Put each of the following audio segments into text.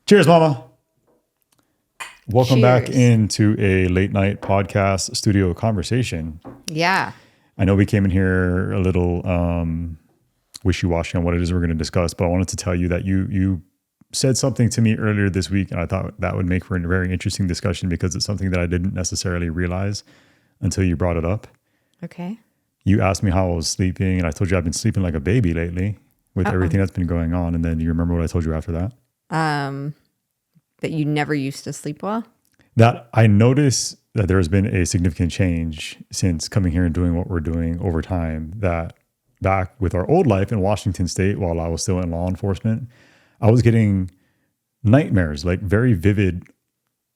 Cheers, Mama. Welcome back Cheers. into a late night podcast studio conversation. Yeah. I know we came in here a little wishy-washy on what it is we're going to discuss, but I wanted to tell you that you said something to me earlier this week, and I thought that would make for a very interesting discussion because it's something that I didn't necessarily realize until you brought it up. Okay. You asked me how I was sleeping, and I told you I've been sleeping like a baby lately with everything that's been going on. And then you remember what I told you after that? That you never used to sleep well? That I noticed that there has been a significant change since coming here and doing what we're doing over time. That back with our old life in Washington State, while I was still in law enforcement, I was getting nightmares, like very vivid,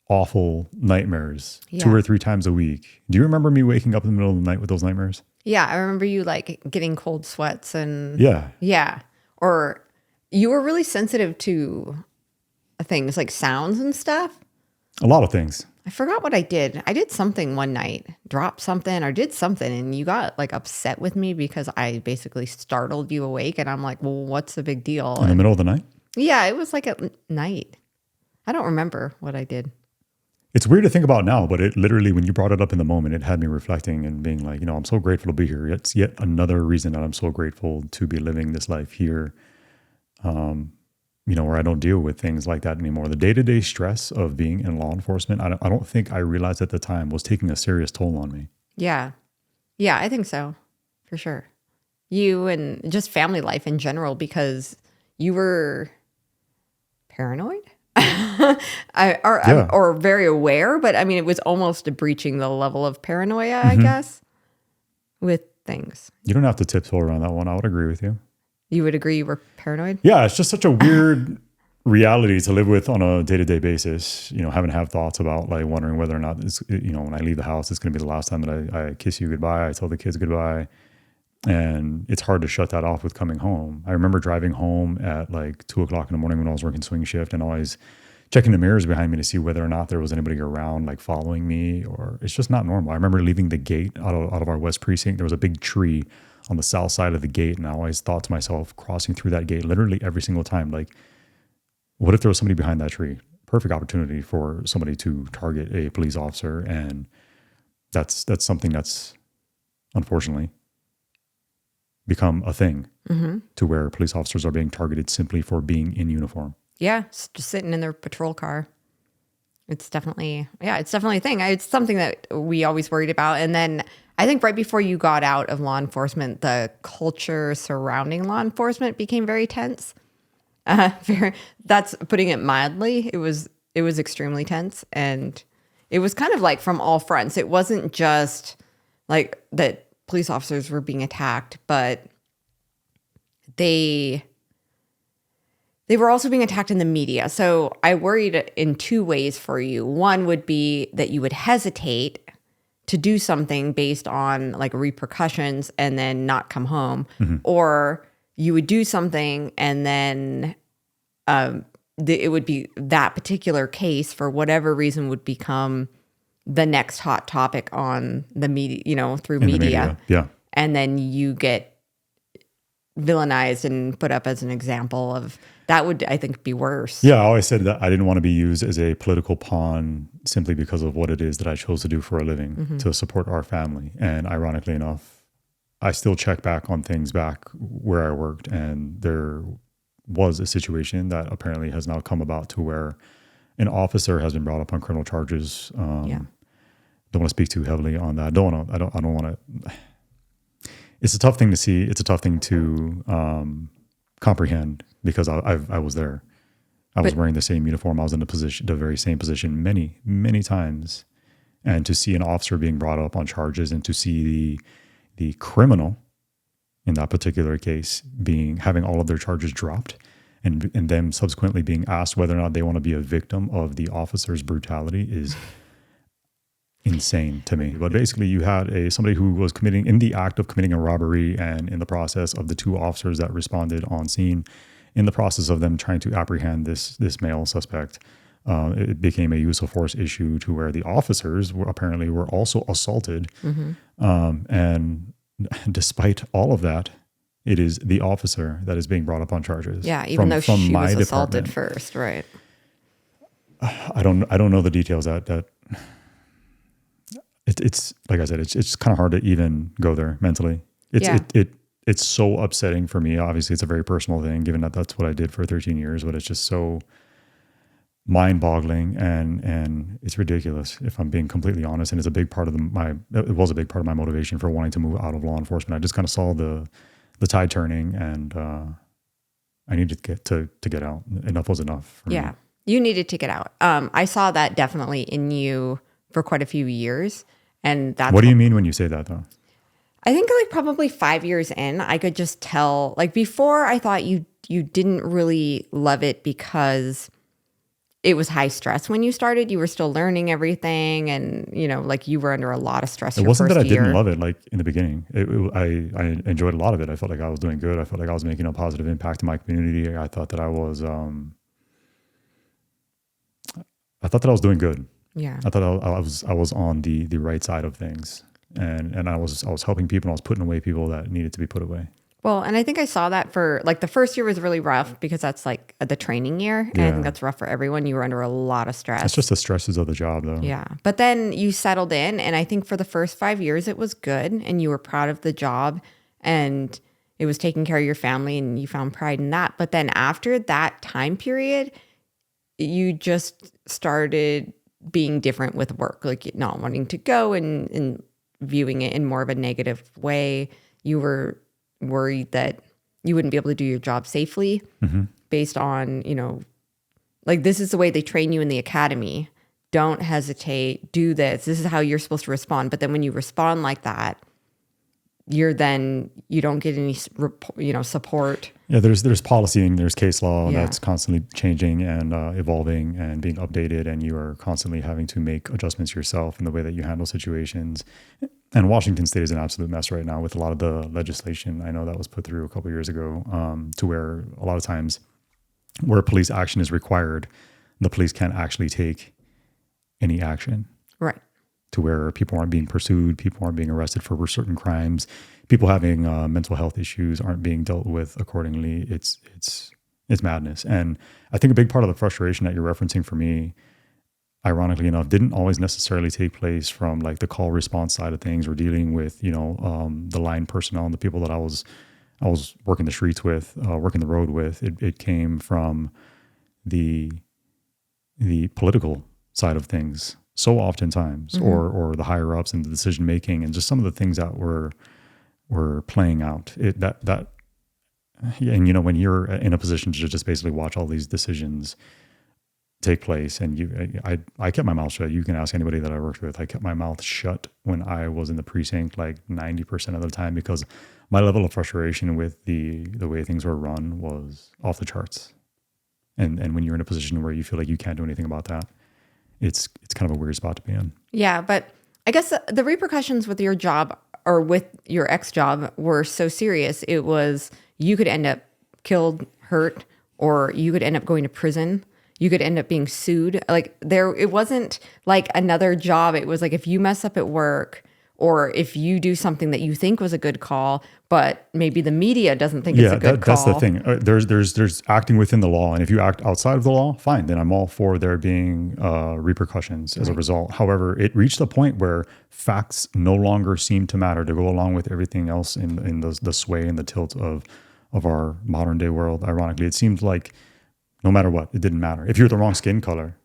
awful nightmares, 2 or 3 times a week. Do you remember me waking up in the middle of the night with those nightmares? Yeah. I remember you like getting cold sweats and Yeah. yeah. Or you were really sensitive to things like sounds and stuff. A lot of things. I forgot what I did. I did something one night, dropped something or did something, and you got like upset with me because I basically startled you awake. And I'm like, well, what's the big deal? In the middle of the night? Yeah, it was like at night. I don't remember what I did. It's weird to think about now, but it literally, when you brought it up in the moment, it had me reflecting and being like, I'm so grateful to be here. It's yet another reason that I'm so grateful to be living this life here, where I don't deal with things like that anymore. The day-to-day stress of being in law enforcement, I don't think I realized at the time was taking a serious toll on me. Yeah. Yeah, I think so. For sure. You and just family life in general, because you were paranoid or very aware, but I mean, it was almost breaching the level of paranoia, I guess, with things. You don't have to tiptoe around that one. I would agree with you. You would agree you were paranoid? Yeah, it's just such a weird reality to live with on a day-to-day basis, having to have thoughts about like wondering whether or not it's, when I leave the house, it's going to be the last time that I kiss you goodbye. I tell the kids goodbye. And it's hard to shut that off with coming home. I remember driving home at like 2:00 in the morning when I was working swing shift and always checking the mirrors behind me to see whether or not there was anybody around, like following me, or it's just not normal. I remember leaving the gate out of our West Precinct. There was a big tree on the south side of the gate. And I always thought to myself, crossing through that gate literally every single time, like, what if there was somebody behind that tree? Perfect opportunity for somebody to target a police officer. And that's something that's unfortunately become a thing to where police officers are being targeted simply for being in uniform. Yeah, just sitting in their patrol car. It's definitely a thing. It's something that we always worried about. And then I think right before you got out of law enforcement, the culture surrounding law enforcement became very tense. That's putting it mildly. It was extremely tense, and it was kind of like from all fronts. It wasn't just like that police officers were being attacked, but they were also being attacked in the media. So I worried in 2 ways for you. One would be that you would hesitate to do something based on like repercussions and then not come home, or you would do something and then it would be that particular case for whatever reason would become the next hot topic on the media, through media. Yeah. And then you get villainized and put up as an example of that would, I think, be worse. Yeah, I always said that I didn't want to be used as a political pawn simply because of what it is that I chose to do for a living, to support our family. And ironically enough, I still check back on things back where I worked, and there was a situation that apparently has now come about to where an officer has been brought up on criminal charges. Don't want to speak too heavily on that. I don't want to. It's a tough thing to see. It's a tough thing to comprehend because I was there. I was wearing the same uniform. I was in the very same position many, many times. And to see an officer being brought up on charges and to see the criminal in that particular case having all of their charges dropped and them subsequently being asked whether or not they want to be a victim of the officer's brutality is insane to me. But basically you had somebody who was in the act of committing a robbery, and in the process of the 2 officers that responded on scene, in the process of them trying to apprehend this male suspect, it became a use of force issue to where the officers were also assaulted. And despite all of that, it is the officer that is being brought up on charges. Yeah, even though she was assaulted first, right? I don't know the details that it's like I said, it's kind of hard to even go there mentally. It's so upsetting for me. Obviously, it's a very personal thing, given that that's what I did for 13 years. But it's just so mind-boggling, and it's ridiculous, if I'm being completely honest. And it's a big part of it was a big part of my motivation for wanting to move out of law enforcement. I just kind of saw the tide turning, and I needed to get out. Enough was enough for me. You needed to get out. I saw that definitely in you for quite a few years. And that's what do you mean when you say that, though? I think like probably 5 years in, I could just tell. Like before, I thought you didn't really love it because it was high stress when you started. You were still learning everything, and like you were under a lot of stress. It wasn't that I didn't love it. Like in the beginning, I enjoyed a lot of it. I felt like I was doing good. I felt like I was making a positive impact in my community. I thought that I was doing good. Yeah. I thought I was on the right side of things, and I was helping people, and I was putting away people that needed to be put away. Well, and I think I saw that for like the first year was really rough because that's like the training year. And I think that's rough for everyone. You were under a lot of stress. It's just the stresses of the job, though. Yeah. But then you settled in, and I think for the first 5 years it was good, and you were proud of the job, and it was taking care of your family, and you found pride in that. But then after that time period, you just started being different with work, like not wanting to go and viewing it in more of a negative way. You were worried that you wouldn't be able to do your job safely based on, like this is the way they train you in the academy. Don't hesitate, do this. This is how you're supposed to respond. But then when you respond like that, you don't get any, support. Yeah, there's policy and there's case law that's constantly changing and evolving and being updated, and you are constantly having to make adjustments yourself in the way that you handle situations. And Washington State is an absolute mess right now with a lot of the legislation I know that was put through a couple of years ago, to where a lot of times where police action is required, the police can't actually take any action. Right. To where people aren't being pursued, people aren't being arrested for certain crimes, people having mental health issues aren't being dealt with accordingly. It's madness. And I think a big part of the frustration that you're referencing for me, ironically enough, didn't always necessarily take place from like the call response side of things or dealing with, the line personnel and the people that I was working the streets with, working the road with. It came from the political side of things. So oftentimes, or the higher ups and the decision making, and just some of the things that were playing out. And when you're in a position to just basically watch all these decisions take place, and I kept my mouth shut. You can ask anybody that I worked with. I kept my mouth shut when I was in the precinct, like 90% of the time, because my level of frustration with the way things were run was off the charts. And when you're in a position where you feel like you can't do anything about that, it's kind of a weird spot to be in. Yeah, but I guess the repercussions with your job or with your ex job were so serious. It was, you could end up killed, hurt, or you could end up going to prison. You could end up being sued. Like it wasn't like another job. It was like if you mess up at work, or if you do something that you think was a good call, but maybe the media doesn't think it's a good call. That's the thing. There's acting within the law, and if you act outside of the law, fine. Then I'm all for there being repercussions as a result. However, it reached a point where facts no longer seem to matter to go along with everything else in the sway and the tilt of our modern day world. Ironically, it seemed like no matter what, it didn't matter. If you're the wrong skin color,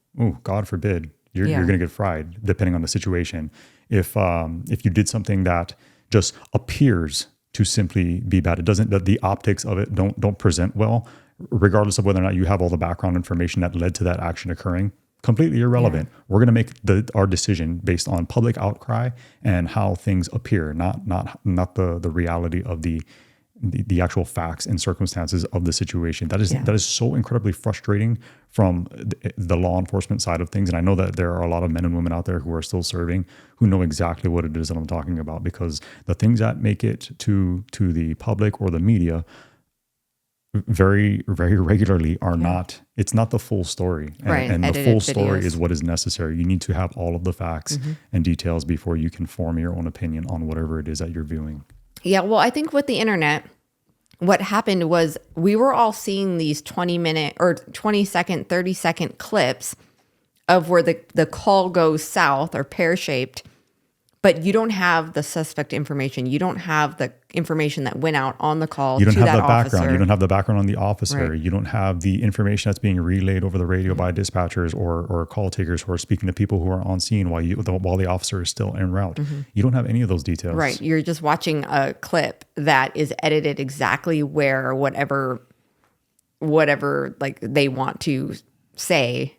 God forbid, you're going to get fried, depending on the situation. If you did something that just appears to simply be bad, it doesn't. The optics of it don't present well, regardless of whether or not you have all the background information that led to that action occurring. Completely irrelevant. Yeah. We're going to make our decision based on public outcry and how things appear, not the reality of the actual facts and circumstances of the situation. That is so incredibly frustrating from the law enforcement side of things. And I know that there are a lot of men and women out there who are still serving who know exactly what it is that I'm talking about, because the things that make it to the public or the media very, very regularly are not, it's not the full story. And the full story is what is necessary. You need to have all of the facts and details before you can form your own opinion on whatever it is that you're viewing. Yeah, well, I think with the internet, what happened was we were all seeing these 20-minute or 20-second, 30-second clips of where the call goes south or pear-shaped, but you don't have the suspect information. You don't have the information that went out on the call You don't to have that the background. officer. You don't have the background on the officer. Right. You don't have the information that's being relayed over the radio by dispatchers or call takers who are speaking to people who are on scene while the officer is still en route. You don't have any of those details. Right. You're just watching a clip that is edited exactly where whatever like they want to say,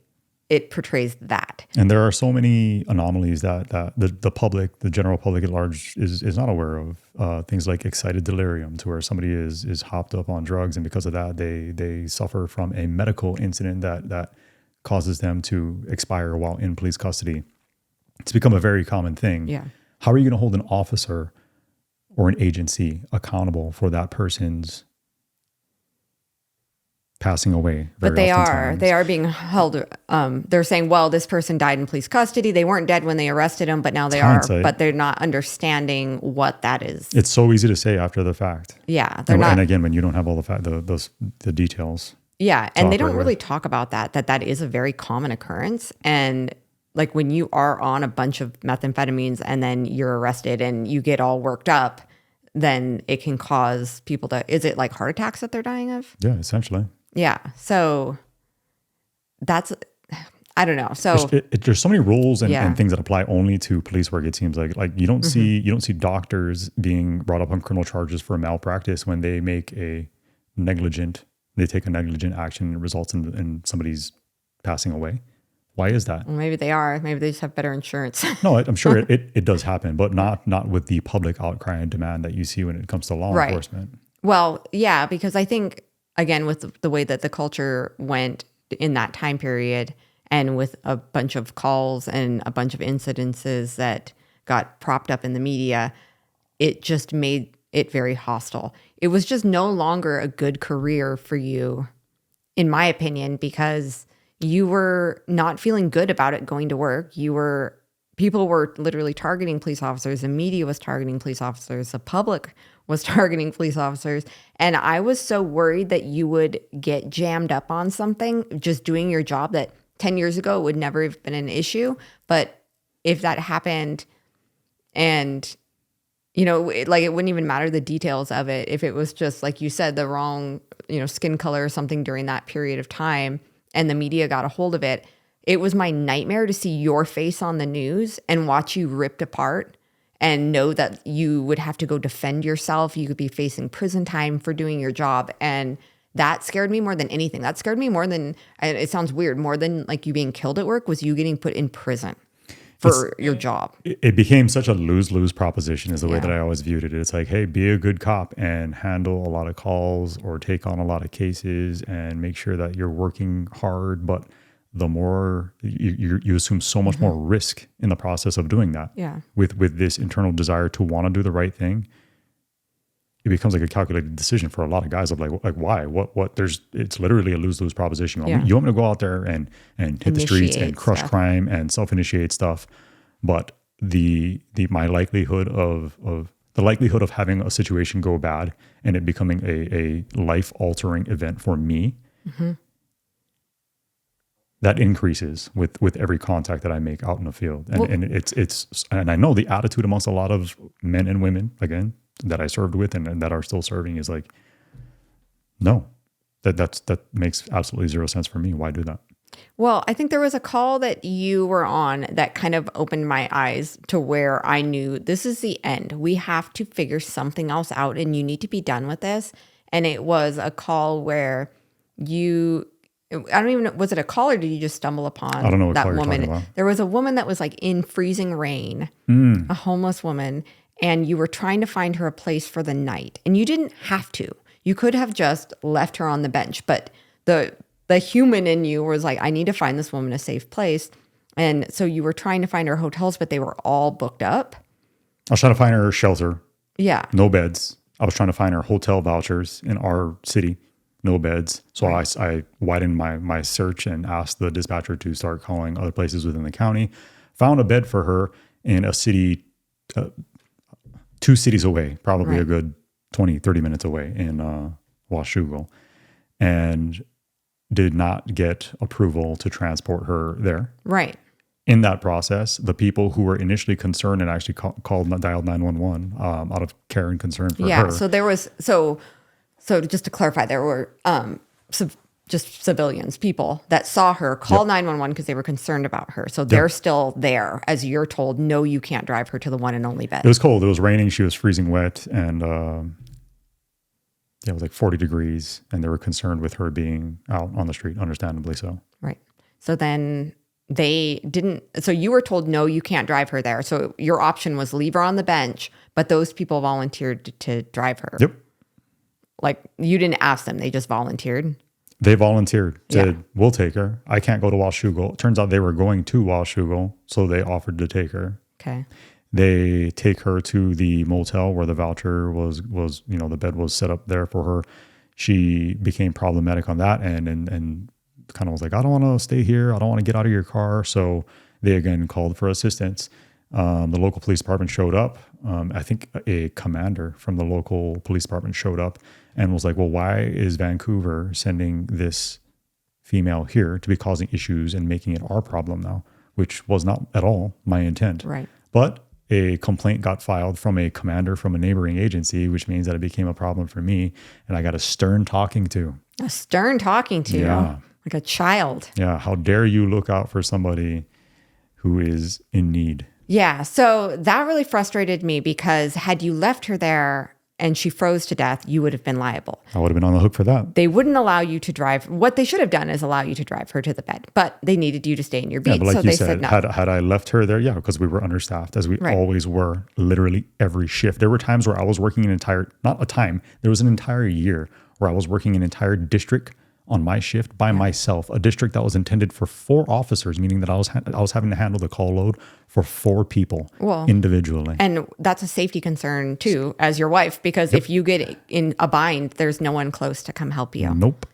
it portrays that. And there are so many anomalies that the public, the general public at large, is not aware of. Things like excited delirium, to where somebody is hopped up on drugs, and because of that, they suffer from a medical incident that causes them to expire while in police custody. It's become a very common thing. Yeah. How are you going to hold an officer or an agency accountable for that person's passing away? But they are being held. They're saying, well, this person died in police custody. They weren't dead when they arrested him, but now they are. But they're not understanding what that is. It's so easy to say after the fact. Yeah, they're not. And again, when you don't have all the details. Yeah, and they don't really talk about that is a very common occurrence. And like when you are on a bunch of methamphetamines and then you're arrested and you get all worked up, then it can cause people to. Is it like heart attacks that they're dying of? Yeah, essentially. Yeah. So that's, I don't know. So there's so many rules and things that apply only to police work. It seems like you don't see doctors being brought up on criminal charges for malpractice when they take a negligent action and it results in somebody's passing away. Why is that? Well, maybe they are. Maybe they just have better insurance. No, I'm sure it does happen, but not with the public outcry and demand that you see when it comes to law enforcement. Well, yeah, because I think, again, with the way that the culture went in that time period and with a bunch of calls and a bunch of incidences that got propped up in the media, it just made it very hostile. It was just no longer a good career for you, in my opinion, because you were not feeling good about it going to work. People were literally targeting police officers. The media was targeting police officers. The public was targeting police officers. And I was so worried that you would get jammed up on something just doing your job that 10 years ago would never have been an issue. But if that happened and, it wouldn't even matter the details of it. If it was just, like you said, the wrong, skin color or something during that period of time and the media got a hold of it, it was my nightmare to see your face on the news and watch you ripped apart and know that you would have to go defend yourself. You could be facing prison time for doing your job. And that scared me more than anything. That scared me more than, it sounds weird, more than like you being killed at work was you getting put in prison for your job. It became such a lose-lose proposition is the way that I always viewed it. It's like, hey, be a good cop and handle a lot of calls or take on a lot of cases and make sure that you're working hard. But the more you assume so much more risk in the process of doing that. Yeah. With this internal desire to want to do the right thing, it becomes like a calculated decision for a lot of guys of like why? It's literally a lose-lose proposition. You want me to go out there and hit the streets and crush crime and self-initiate stuff, but the likelihood of having a situation go bad and it becoming a life-altering event for me. That increases with every contact that I make out in the field. And and I know the attitude amongst a lot of men and women, again, that I served with and that are still serving is like, no, that makes absolutely zero sense for me. Why do that? Well, I think there was a call that you were on that kind of opened my eyes to where I knew this is the end. We have to figure something else out and you need to be done with this. And it was a call where I don't even know, was it a call or did you just stumble upon I don't know what that call woman? you're talking about. There was a woman that was like in freezing rain, a homeless woman, and you were trying to find her a place for the night. And you didn't have to. You could have just left her on the bench, but the human in you was like, I need to find this woman a safe place. And so you were trying to find her hotels, but they were all booked up. I was trying to find her shelter. Yeah. No beds. I was trying to find her hotel vouchers in our city. No beds. So I widened my search and asked the dispatcher to start calling other places within the county. Found a bed for her in a city, 2 cities away, probably a good 20, 30 minutes away in Washougal. And did not get approval to transport her there. Right. In that process, the people who were initially concerned and actually dialed 911 out of care and concern for her. So there was so just to clarify, there were just civilians, people that saw her call 911 because they were concerned about her. So they're still there as you're told, no, you can't drive her to the one and only bed. It was cold. It was raining. She was freezing wet, and it was like 40 degrees, and they were concerned with her being out on the street, understandably so. Right. So then they didn't, so you were told, no, you can't drive her there. So your option was leave her on the bench, but those people volunteered to drive her. Yep. Like you didn't ask them, they just volunteered. They volunteered, said, we'll take her. I can't go to Washougal. Turns out they were going to Washougal, so they offered to take her. Okay. They take her to the motel where the voucher was, the bed was set up there for her. She became problematic on that end and kind of was like, I don't want to stay here. I don't want to get out of your car. So they again called for assistance. The local police department showed up. I think a commander from the local police department showed up and was like, well, why is Vancouver sending this female here to be causing issues and making it our problem now, which was not at all my intent. Right. But a complaint got filed from a commander from a neighboring agency, which means that it became a problem for me. And I got a stern talking to. A stern talking to. Yeah. Like a child. Yeah. How dare you look out for somebody who is in need? Yeah. So that really frustrated me because had you left her there and she froze to death, you would have been liable. I would have been on the hook for that. They wouldn't allow you to drive. What they should have done is allow you to drive her to the bed, but they needed you to stay in your beat. Yeah, but like so you they said, no. had I left her there, because we were understaffed, as we always were, literally every shift. There were times where I was working there was an entire year where I was working an entire district on my shift by myself, a district that was intended for 4 officers, meaning that I was having to handle the call load for 4 people individually. And that's a safety concern too, as your wife, because if you get in a bind, there's no one close to come help you. Nope.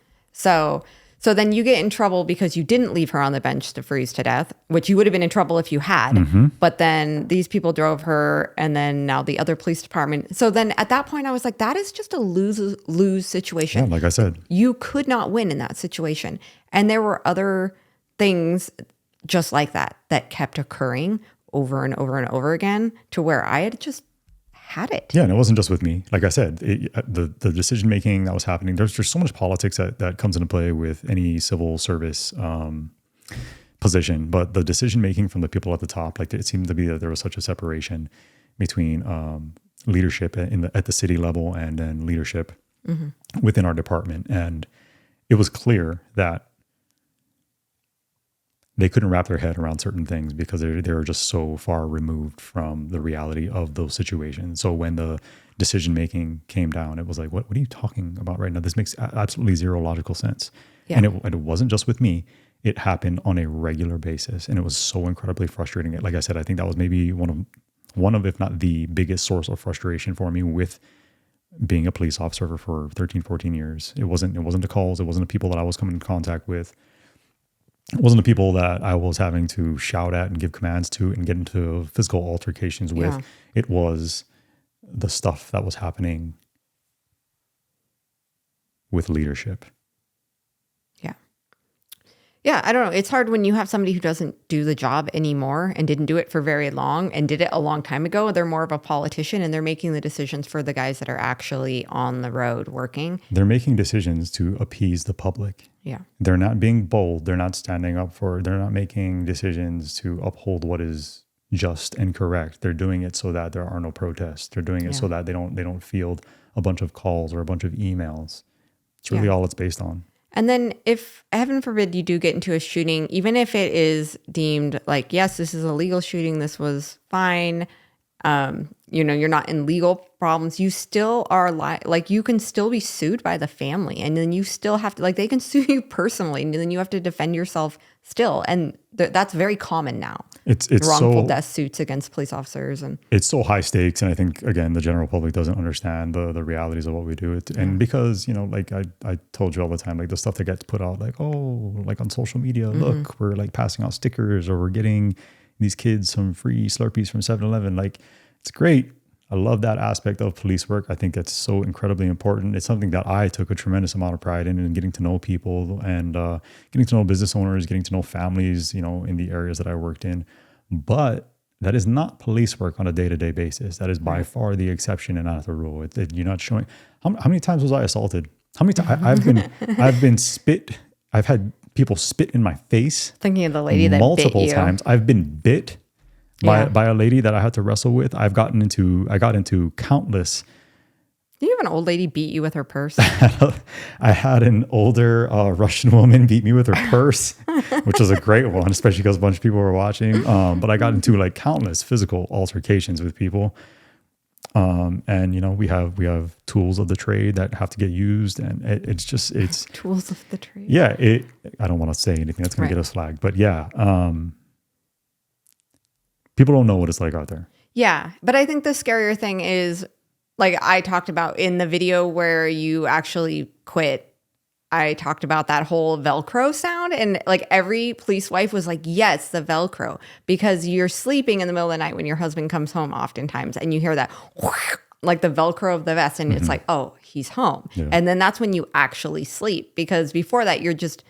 So then you get in trouble because you didn't leave her on the bench to freeze to death, which you would have been in trouble if you had. Mm-hmm. But then these people drove her, and then now the other police department. So then at that point, I was like, that is just a lose situation. Yeah, like I said. You could not win in that situation. And there were other things just like that kept occurring over and over and over again to where I had just had it. Yeah, and it wasn't just with me. Like I said, the decision making that was happening, there's so much politics that comes into play with any civil service position. But the decision making from the people at the top, like it seemed to be that there was such a separation between leadership at the city level and then leadership within our department. And it was clear that they couldn't wrap their head around certain things because they were just so far removed from the reality of those situations. So when the decision making came down, it was like, what are you talking about right now? This makes absolutely zero logical sense. Yeah. And it wasn't just with me. It happened on a regular basis. And it was so incredibly frustrating. Like I said, I think that was maybe one of, if not the biggest source of frustration for me with being a police officer for 13, 14 years. It wasn't the calls. It wasn't the people that I was coming in contact with. It wasn't the people that I was having to shout at and give commands to and get into physical altercations with. Yeah. It was the stuff that was happening with leadership. Yeah, I don't know. It's hard when you have somebody who doesn't do the job anymore and didn't do it for very long and did it a long time ago. They're more of a politician and they're making the decisions for the guys that are actually on the road working. They're making decisions to appease the public. Yeah. They're not being bold. They're not standing up they're not making decisions to uphold what is just and correct. They're doing it so that there are no protests. They're doing it so that they don't field a bunch of calls or a bunch of emails. It's really all it's based on. And then if, heaven forbid, you do get into a shooting, even if it is deemed like, yes, this is a legal shooting, this was fine, you're not in legal problems, you still are like you can still be sued by the family. And then you still have to, they can sue you personally. And then you have to defend yourself still. And that's very common now. It's wrongful death suits against police officers. And it's so high stakes. And I think, again, the general public doesn't understand the realities of what we do. And because, I told you all the time, the stuff that gets put out, on social media, look, we're passing out stickers or we're getting these kids some free Slurpees from 7-Eleven. It's great. I love that aspect of police work. I think that's so incredibly important. It's something that I took a tremendous amount of pride in getting to know people and getting to know business owners, getting to know families, in the areas that I worked in. But that is not police work on a day-to-day basis. That is by far the exception and not the rule. You're not showing. How many times was I assaulted? How many times I've been spit. I've had people spit in my face. Thinking of the lady that multiple bit you. times. I've been bit by a lady that I had to wrestle with. I got into countless. Did you have an old lady beat you with her purse? I had an older Russian woman beat me with her purse, which was a great one, especially because a bunch of people were watching. But I got into like countless physical altercations with people. And we have tools of the trade that have to get used, and it's tools of the trade. Yeah, I don't want to say anything that's going to get us flagged, but yeah, people don't know what it's like out there. Yeah, but I think the scarier thing is, like I talked about in the video where you actually quit. I talked about that whole Velcro sound, and like every police wife was like, yes, the Velcro, because you're sleeping in the middle of the night when your husband comes home oftentimes, and you hear that like the Velcro of the vest, and it's like, oh, he's home. Yeah. And then that's when you actually sleep, because before that you're just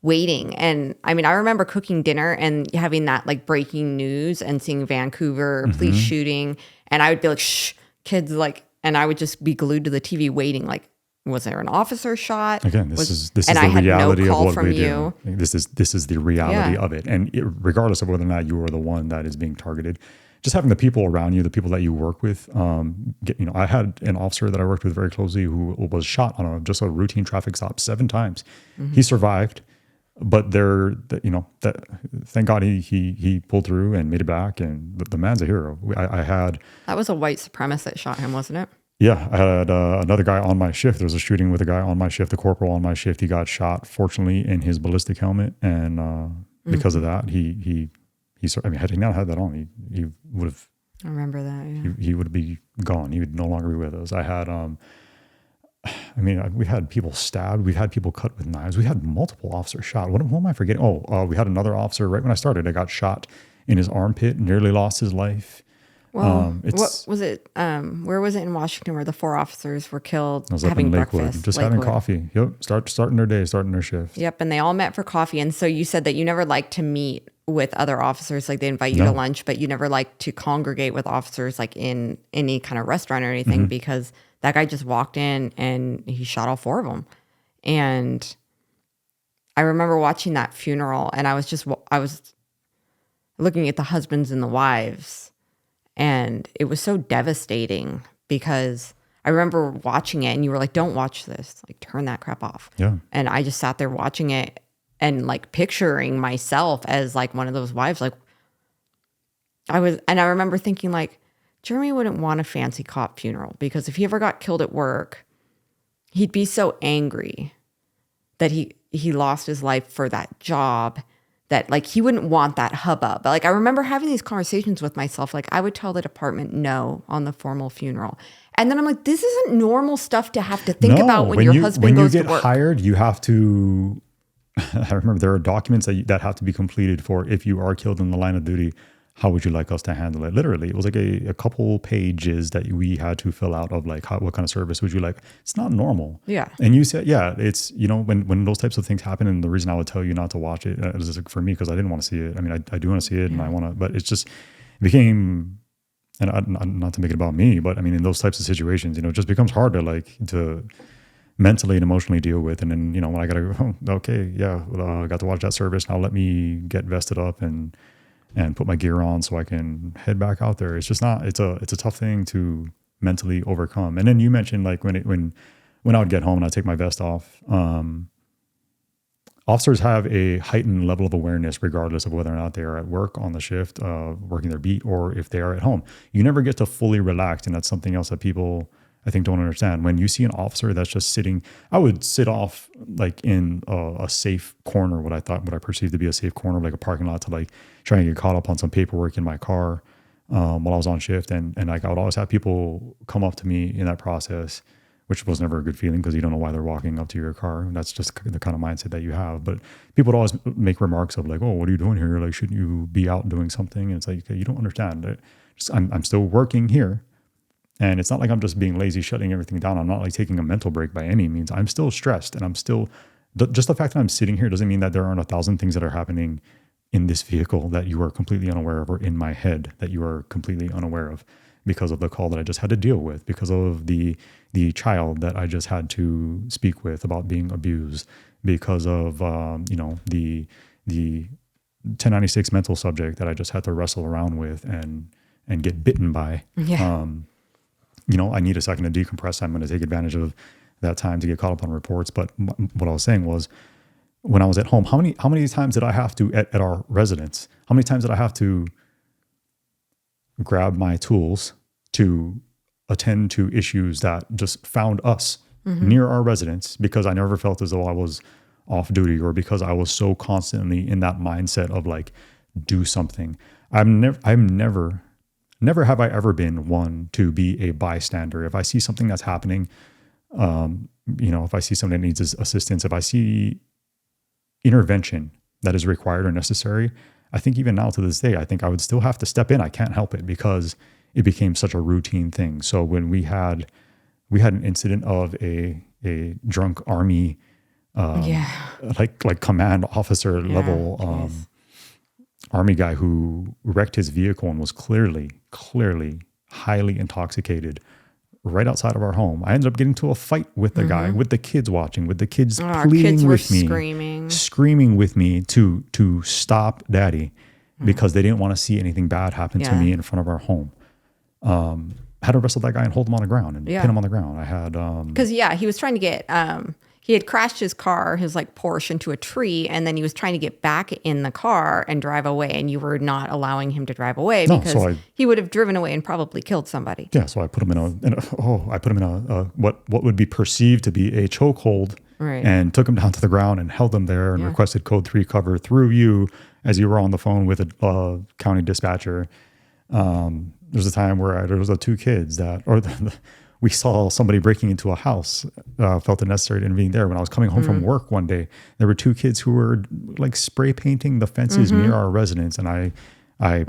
waiting. And I mean, I remember cooking dinner and having that like breaking news and seeing Vancouver police shooting, and I would be like, shh, kids, like, and I would just be glued to the TV waiting, like, was there an officer shot? Again, this is the reality of what we do. This is the reality of it. And regardless of whether or not you are the one that is being targeted, just having the people around you, the people that you work with. I had an officer that I worked with very closely who was shot on just a routine traffic stop 7 times. He survived, but thank God he pulled through and made it back. And the man's a hero. That was a white supremacist that shot him, wasn't it? Yeah, I had another guy on my shift. There was a shooting with a guy on my shift, the corporal on my shift. He got shot, fortunately, in his ballistic helmet, and because of that, he had he not had that on, he would have. I remember that. Yeah. He would be gone. He would no longer be with us. I had, we've had people stabbed. We've had people cut with knives. We had multiple officers shot. What am I forgetting? We had another officer right when I started. I got shot in his armpit, nearly lost his life. Well, what was it? Where was it in Washington where the 4 officers were killed? I was having breakfast, just having coffee. Yep, starting their day, starting their shift. Yep, and they all met for coffee. And so you said that you never liked to meet with other officers, like they invite you to lunch, but you never liked to congregate with officers, like in any kind of restaurant or anything, because that guy just walked in and he shot all 4 of them. And I remember watching that funeral, and I was looking at the husbands and the wives. And it was so devastating because I remember watching it and you were like, don't watch this. Like, turn that crap off. Yeah. And I just sat there watching it and like picturing myself as like one of those wives. Like I remember thinking like, Jeremy wouldn't want a fancy cop funeral, because if he ever got killed at work, he'd be so angry that he lost his life for that job, that like he wouldn't want that hubbub. But like I remember having these conversations with myself, like I would tell the department no on the formal funeral. And then I'm like, this isn't normal stuff to have to think about when your husband goes to work. When you get hired, you have to, I remember there are documents that have to be completed for if you are killed in the line of duty. How would you like us to handle it? Literally, it was like a couple pages that we had to fill out of like, what kind of service would you like? It's not normal. Yeah. And you said, yeah, it's, when those types of things happen, and the reason I would tell you not to watch it is for me, because I didn't want to see it. I mean, I do want to see it and I want to, but it's just, it became, and not to make it about me, but I mean, in those types of situations, it just becomes hard to mentally and emotionally deal with. And then, when I got to go, okay, yeah, I got to watch that service. Now let me get vested up and put my gear on so I can head back out there. It's just not, it's a tough thing to mentally overcome. And then you mentioned like when I would get home and I'd take my vest off, officers have a heightened level of awareness regardless of whether or not they are at work on the shift, working their beat, or if they are at home. You never get to fully relax. And that's something else that people, I think, don't understand. When you see an officer that's just sitting, I would sit off like in a safe corner, what I perceived to be a safe corner, like a parking lot, to like try and get caught up on some paperwork in my car while I was on shift. And like I would always have people come up to me in that process, which was never a good feeling because you don't know why they're walking up to your car. And that's just the kind of mindset that you have. But people would always make remarks of like, oh, what are you doing here? Like, shouldn't you be out doing something? And it's like, okay, you don't understand. I'm still working here. And it's not like I'm just being lazy, shutting everything down. I'm not like taking a mental break by any means. I'm still stressed, and I'm still, just the fact that I'm sitting here doesn't mean that there aren't 1,000 things that are happening in this vehicle that you are completely unaware of, or in my head that you are completely unaware of, because of the call that I just had to deal with, because of the child that I just had to speak with about being abused, because of the 1096 mental subject that I just had to wrestle around with and get bitten by. Yeah. I need a second to decompress. I'm going to take advantage of that time to get caught up on reports. But what I was saying was, when I was at home, how many times did I have to, at our residence, how many times did I have to grab my tools to attend to issues that just found us near our residence, because I never felt as though I was off duty, or because I was so constantly in that mindset of like, do something. Never have I ever been one to be a bystander. If I see something that's happening, if I see somebody that needs assistance, if I see intervention that is required or necessary, I think even now to this day, I think I would still have to step in. I can't help it, because it became such a routine thing. So when we had an incident of a drunk army, like command officer level, army guy who wrecked his vehicle and was clearly highly intoxicated right outside of our home. I ended up getting into a fight with the guy, with the kids watching, with the kids pleading with me, screaming with me to stop daddy, because they didn't want to see anything bad happen to me in front of our home. Had to wrestle that guy and hold him on the ground and pin him on the ground. I had because he was trying to get he had crashed his car, his like Porsche, into a tree, and then he was trying to get back in the car and drive away, and you were not allowing him to drive away, because he would have driven away and probably killed somebody. Yeah, so I put him in a what would be perceived to be a chokehold, and took him down to the ground and held him there and requested code 3 cover through you as you were on the phone with a county dispatcher. There's a time where there was 2 kids that, we saw somebody breaking into a house, felt it necessary to intervene there. When I was coming home from work one day, there were 2 kids who were like spray painting the fences near our residence, and I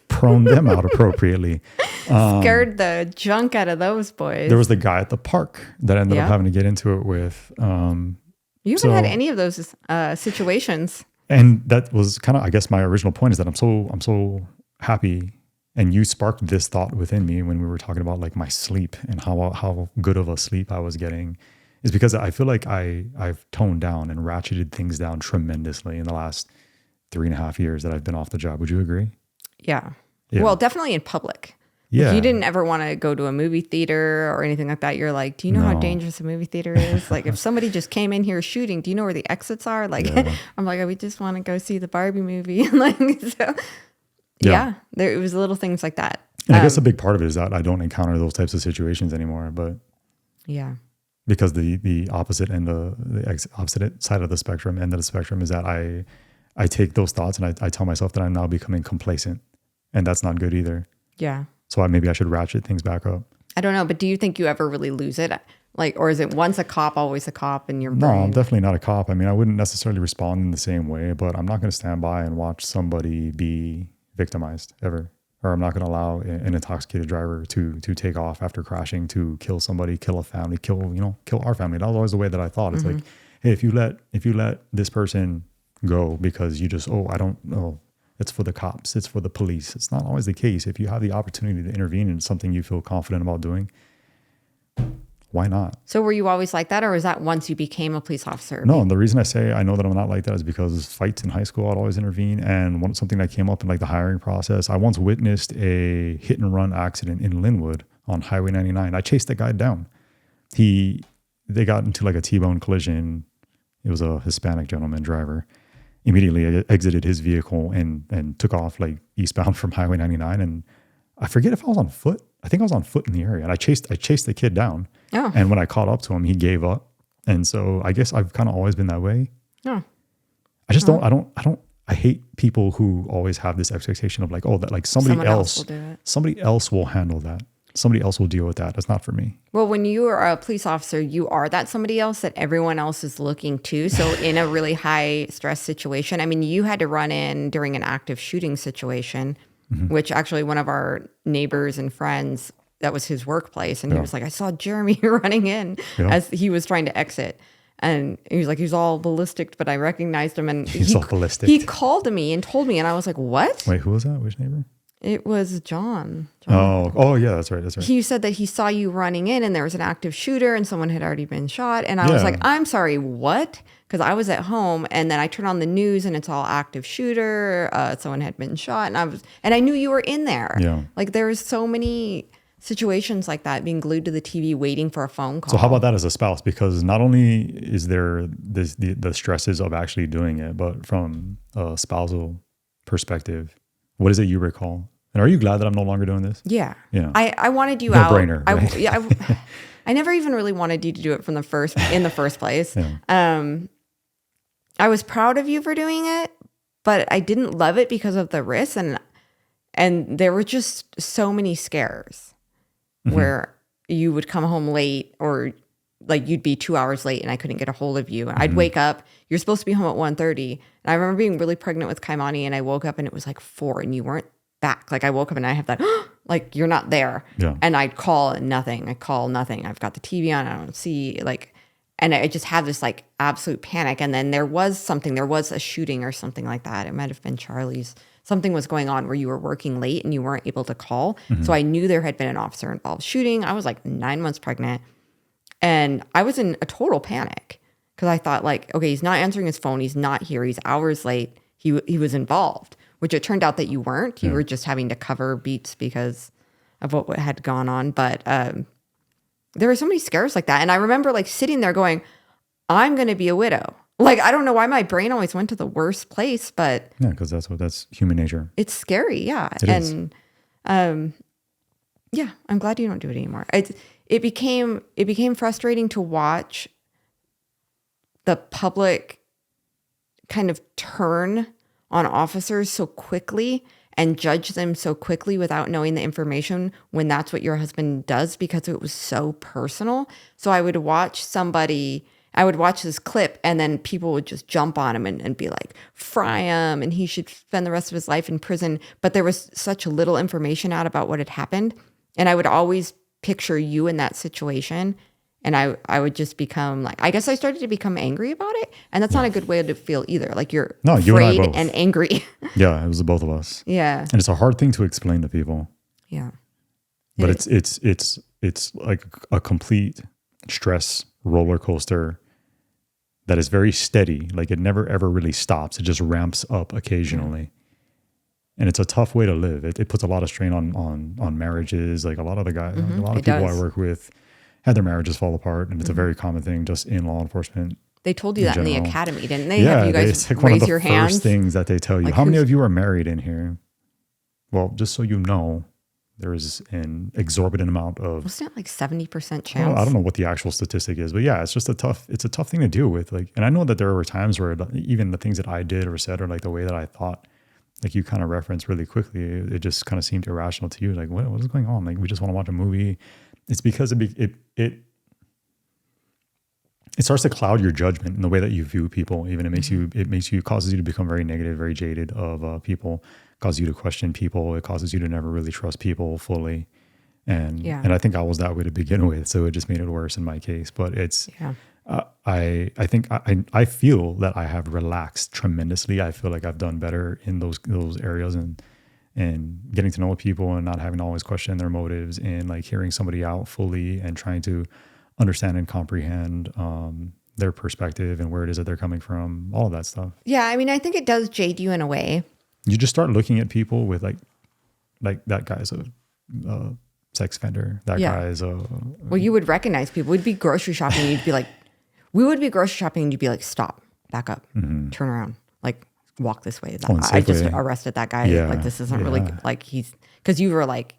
proned them out appropriately. Scared the junk out of those boys. There was the guy at the park that I ended up having to get into it with. You haven't had any of those situations. And that was kind of, I guess, my original point, is that I'm so happy. And you sparked this thought within me when we were talking about like my sleep and how good of a sleep I was getting, is because I feel like I've toned down and ratcheted things down tremendously in the last 3.5 years that I've been off the job. Would you agree? Yeah. Well, definitely in public. Yeah. If you didn't ever want to go to a movie theater or anything like that, you're like, do you know how dangerous a movie theater is? Like, if somebody just came in here shooting, do you know where the exits are? Like, I'm like, we just want to go see the Barbie movie. Like, so... Yeah, it was little things like that. And I guess a big part of it is that I don't encounter those types of situations anymore. But because the opposite end, the opposite side of the spectrum, is that I take those thoughts and I tell myself that I'm now becoming complacent, and that's not good either. Yeah. So maybe I should ratchet things back up. I don't know, but do you think you ever really lose it? Like, or is it once a cop, always a cop in your brain? No, I'm definitely not a cop. I mean, I wouldn't necessarily respond in the same way, but I'm not going to stand by and watch somebody be victimized ever, or I'm not going to allow an intoxicated driver to take off after crashing to kill somebody, kill a family, kill our family. That was always the way that I thought. It's like, hey, if you let this person go because you just, I don't know, it's for the cops, it's for the police. It's not always the case. If you have the opportunity to intervene in something you feel confident about doing, why not? So were you always like that, or was that once you became a police officer? No, and the reason I say I know that I'm not like that is because fights in high school, I'd always intervene. And something that came up in like the hiring process, I once witnessed a hit and run accident in Linwood on Highway 99. I chased that guy down. They got into like a T-bone collision. It was a Hispanic gentleman driver. Immediately exited his vehicle and took off like eastbound from Highway 99. And I forget if I was on foot. I think I was on foot in the area, and I chased the kid down. Oh. And when I caught up to him, he gave up. And so I guess I've kind of always been that way. Oh. I just I hate people who always have this expectation of like, that like somebody else will handle that. Somebody else will deal with that. That's not for me. Well, when you are a police officer, you are that somebody else that everyone else is looking to. So in a really high stress situation, I mean, you had to run in during an active shooting situation, which actually one of our neighbors and friends, that was his workplace. And he was like, I saw Jeremy running in as he was trying to exit. And he was like, he was all ballistic, but I recognized him. And He's all ballistic. He called me and told me, and I was like, what? Wait, who was that? Which neighbor? It was John. Oh, yeah, that's right. He said that he saw you running in and there was an active shooter and someone had already been shot. And I was like, I'm sorry, what? Because I was at home and then I turn on the news and it's all active shooter. Someone had been shot, and I knew you were in there. Yeah. Like there was so many situations like that, being glued to the TV, waiting for a phone call. So how about that as a spouse? Because not only is there the stresses of actually doing it, but from a spousal perspective, what is it you recall? And are you glad that I'm no longer doing this? Yeah. Yeah. I wanted you No out. brainer, right? I never even really wanted you to do it in the first place. Yeah. I was proud of you for doing it, but I didn't love it because of the risks, and there were just so many scares where you would come home late, or like you'd be 2 hours late and I couldn't get a hold of you. I'd wake up, you're supposed to be home at 1:30. And I remember being really pregnant with Kaimani, and I woke up and it was like 4 and you weren't back. Like I woke up and I have that, like you're not there. Yeah. And I'd call and nothing. I call nothing. I've got the TV on. I don't see and I just had this like absolute panic. And then there was a shooting or something like that. It might've been Charlie's. Something was going on where you were working late and you weren't able to call. So I knew there had been an officer involved shooting. I was like 9 months pregnant and I was in a total panic because I thought like, okay, he's not answering his phone. He's not here. He's hours late. He was involved, which it turned out that you weren't. You were just having to cover beats because of what had gone on. But there were so many scares like that. And I remember like sitting there going, I'm going to be a widow. Like, I don't know why my brain always went to the worst place, but Yeah, because that's human nature. it's scary. Yeah. It is. Yeah, I'm glad you don't do it anymore. It became frustrating to watch the public kind of turn on officers so quickly and judge them so quickly without knowing the information when that's what your husband does, because it was so personal. So I would watch this clip and then people would just jump on him and be like, fry him and he should spend the rest of his life in prison. But there was such little information out about what had happened. And I would always picture you in that situation. And I would just become like, I guess I started to become angry about it. And that's not a good way to feel either. Like you're afraid and angry. Yeah, it was the both of us. Yeah. And it's a hard thing to explain to people. Yeah. But it's like a complete stress roller coaster that is very steady. Like it never ever really stops. It just ramps up occasionally. And it's a tough way to live. It puts a lot of strain on marriages. Like a lot of the guys, a lot of people I work with had their marriages fall apart, and it's a very common thing just in law enforcement. They told you that in the academy, didn't they? Yeah, have you guys it's like raise one of the your hands? first things that they tell you. Like How many of you are married in here? Well, just so you know, there is an exorbitant amount of. Wasn't it like 70% chance? Well, I don't know what the actual statistic is, but yeah, it's just a tough thing to deal with. Like, and I know that there were times where even the things that I did or said, or like the way that I thought, like you kind of referenced really quickly, it just kind of seemed irrational to you. Like, what is going on? Like, we just want to watch a movie. It's because it starts to cloud your judgment in the way that you view people. Even it causes you to become very negative, very jaded of people, causes you to question people. It causes you to never really trust people fully. And I think I was that way to begin with. So it just made it worse in my case, but it's, I think I feel that I have relaxed tremendously. I feel like I've done better in those areas and getting to know people and not having to always question their motives and like hearing somebody out fully and trying to understand and comprehend their perspective and where it is that they're coming from, all of that stuff. Yeah, I mean, I think it does jade you in a way. You just start looking at people with like that guy's a sex offender. That guy's a... Well, you would recognize people. We'd be grocery shopping and you'd be like, and you'd be like, stop, back up, turn around, like walk this way. I just arrested that guy. Yeah, like this isn't really good. Like because you were like,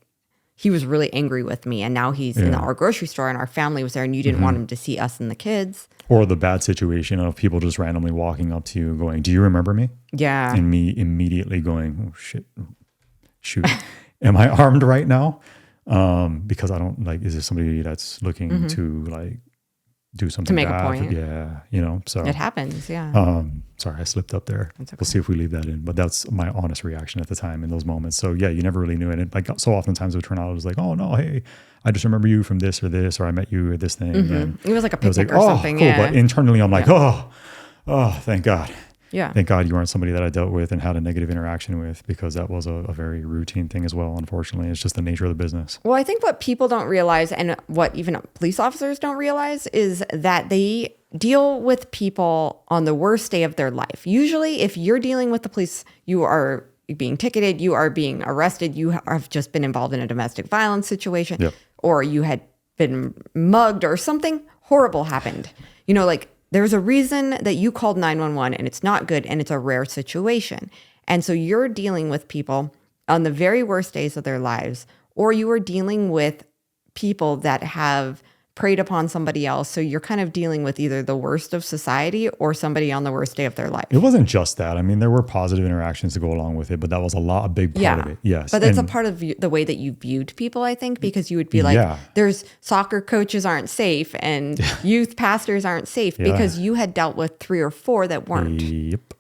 he was really angry with me and now he's in our grocery store and our family was there and you didn't want him to see us and the kids. Or the bad situation of people just randomly walking up to you going, do you remember me? Yeah. And me immediately going, oh shit, shoot, am I armed right now? Because I don't like, is there somebody that's looking to like do something make a bad. point. Yeah, you know, so It happens. Yeah. sorry, I slipped up there. That's okay. We'll see if we leave that in, but that's my honest reaction at the time in those moments. So yeah, you never really knew it. And like so oftentimes it would turn out, it was like, oh no, hey, I just remember you from this or this, or I met you at this thing. And It was like a it was picnic like, or oh, something. cool. Yeah. But internally I'm like, oh, thank God. Yeah. Thank God you weren't somebody that I dealt with and had a negative interaction with, because that was a very routine thing as well. Unfortunately, it's just the nature of the business. Well, I think what people don't realize, and what even police officers don't realize, is that they deal with people on the worst day of their life. Usually, if you're dealing with the police, you are being ticketed, you are being arrested, you have just been involved in a domestic violence situation, Yep. or you had been mugged or something horrible happened. You know, like there's a reason that you called 911 and it's not good and it's a rare situation. And so you're dealing with people on the very worst days of their lives, or you are dealing with people that have preyed upon somebody else. So you're kind of dealing with either the worst of society or somebody on the worst day of their life. It wasn't just that. I mean, there were positive interactions to go along with it, but that was a big part of it. Yes. But that's a part of the way that you viewed people, I think, because you would be like, there's soccer coaches aren't safe and youth pastors aren't safe because you had dealt with 3 or 4 that weren't. Yep.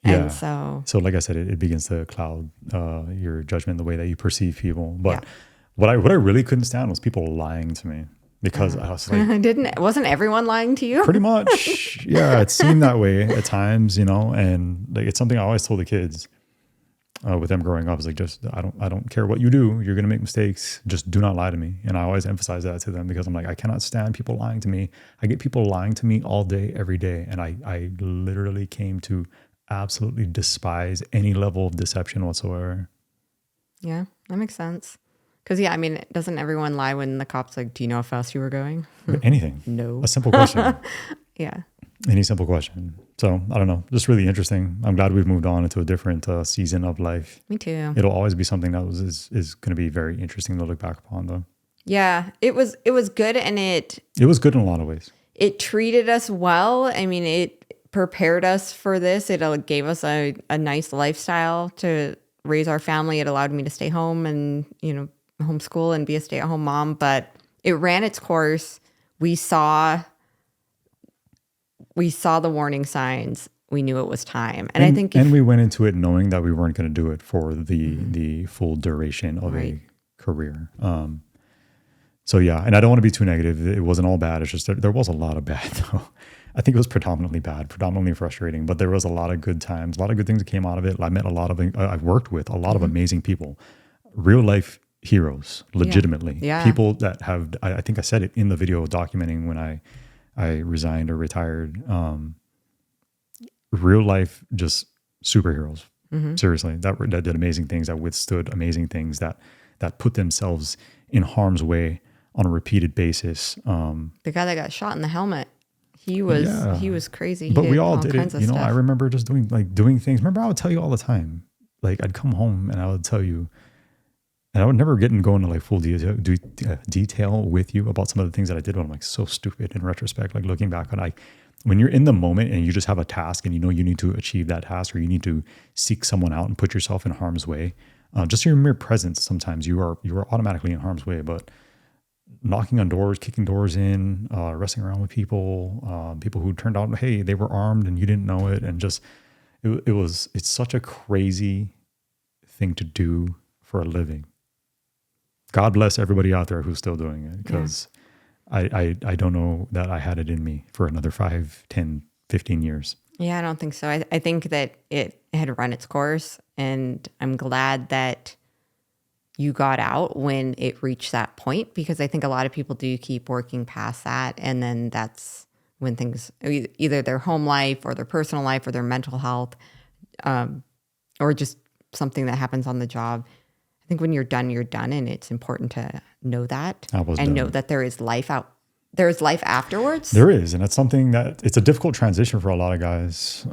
And so like I said, it begins to cloud your judgment, the way that you perceive people. But what I really couldn't stand was people lying to me. Because I was like, wasn't everyone lying to you? Pretty much. Yeah, it seemed that way at times, you know, and like it's something I always told the kids with them growing up. I was like, just I don't care what you do. You're gonna make mistakes. Just do not lie to me. And I always emphasize that to them because I'm like, I cannot stand people lying to me. I get people lying to me all day, every day. And I literally came to absolutely despise any level of deception whatsoever. Yeah, that makes sense. Because, I mean, doesn't everyone lie when the cop's like, do you know how fast you were going? Anything. No. A simple question. Yeah. Any simple question. So, I don't know. Just really interesting. I'm glad we've moved on into a different season of life. Me too. It'll always be something that is going to be very interesting to look back upon, though. Yeah. It was good, and it was good in a lot of ways. It treated us well. I mean, it prepared us for this. It gave us a nice lifestyle to raise our family. It allowed me to stay home and, you know, homeschool and be a stay-at-home mom, but it ran its course. We saw the warning signs. We knew it was time. And I think we went into it knowing that we weren't going to do it for the full duration of a career. So yeah, and I don't want to be too negative. It wasn't all bad. It's just there was a lot of bad though. I think it was predominantly bad, predominantly frustrating, but there was a lot of good times, a lot of good things that came out of it. I met I've worked with a lot of amazing people, real life heroes, legitimately. Yeah. People that have, I think I said it in the video documenting when I resigned or retired. Real life, just superheroes. Seriously, that did amazing things, that withstood amazing things, that put themselves in harm's way on a repeated basis. The guy that got shot in the helmet, he was crazy. But we all did it. You know, I remember just doing things. Remember, I would tell you all the time. Like I'd come home and I would tell you. And I would never go into like full detail with you about some of the things that I did, but I'm like so stupid in retrospect, like looking back on when you're in the moment and you just have a task and you know you need to achieve that task or you need to seek someone out and put yourself in harm's way. Just your mere presence, sometimes you are automatically in harm's way, but knocking on doors, kicking doors in, wrestling around with people who turned out, hey, they were armed and you didn't know it. And just, it's such a crazy thing to do for a living. God bless everybody out there who's still doing it, because I don't know that I had it in me for another 5, 10, 15 years. Yeah, I don't think so. I think that it had run its course, and I'm glad that you got out when it reached that point, because I think a lot of people do keep working past that, and then that's when things, either their home life or their personal life or their mental health, or just something that happens on the job. I think when you're done, and it's important to know that know that there is life afterwards. There is, and it's something that it's a difficult transition for a lot of guys.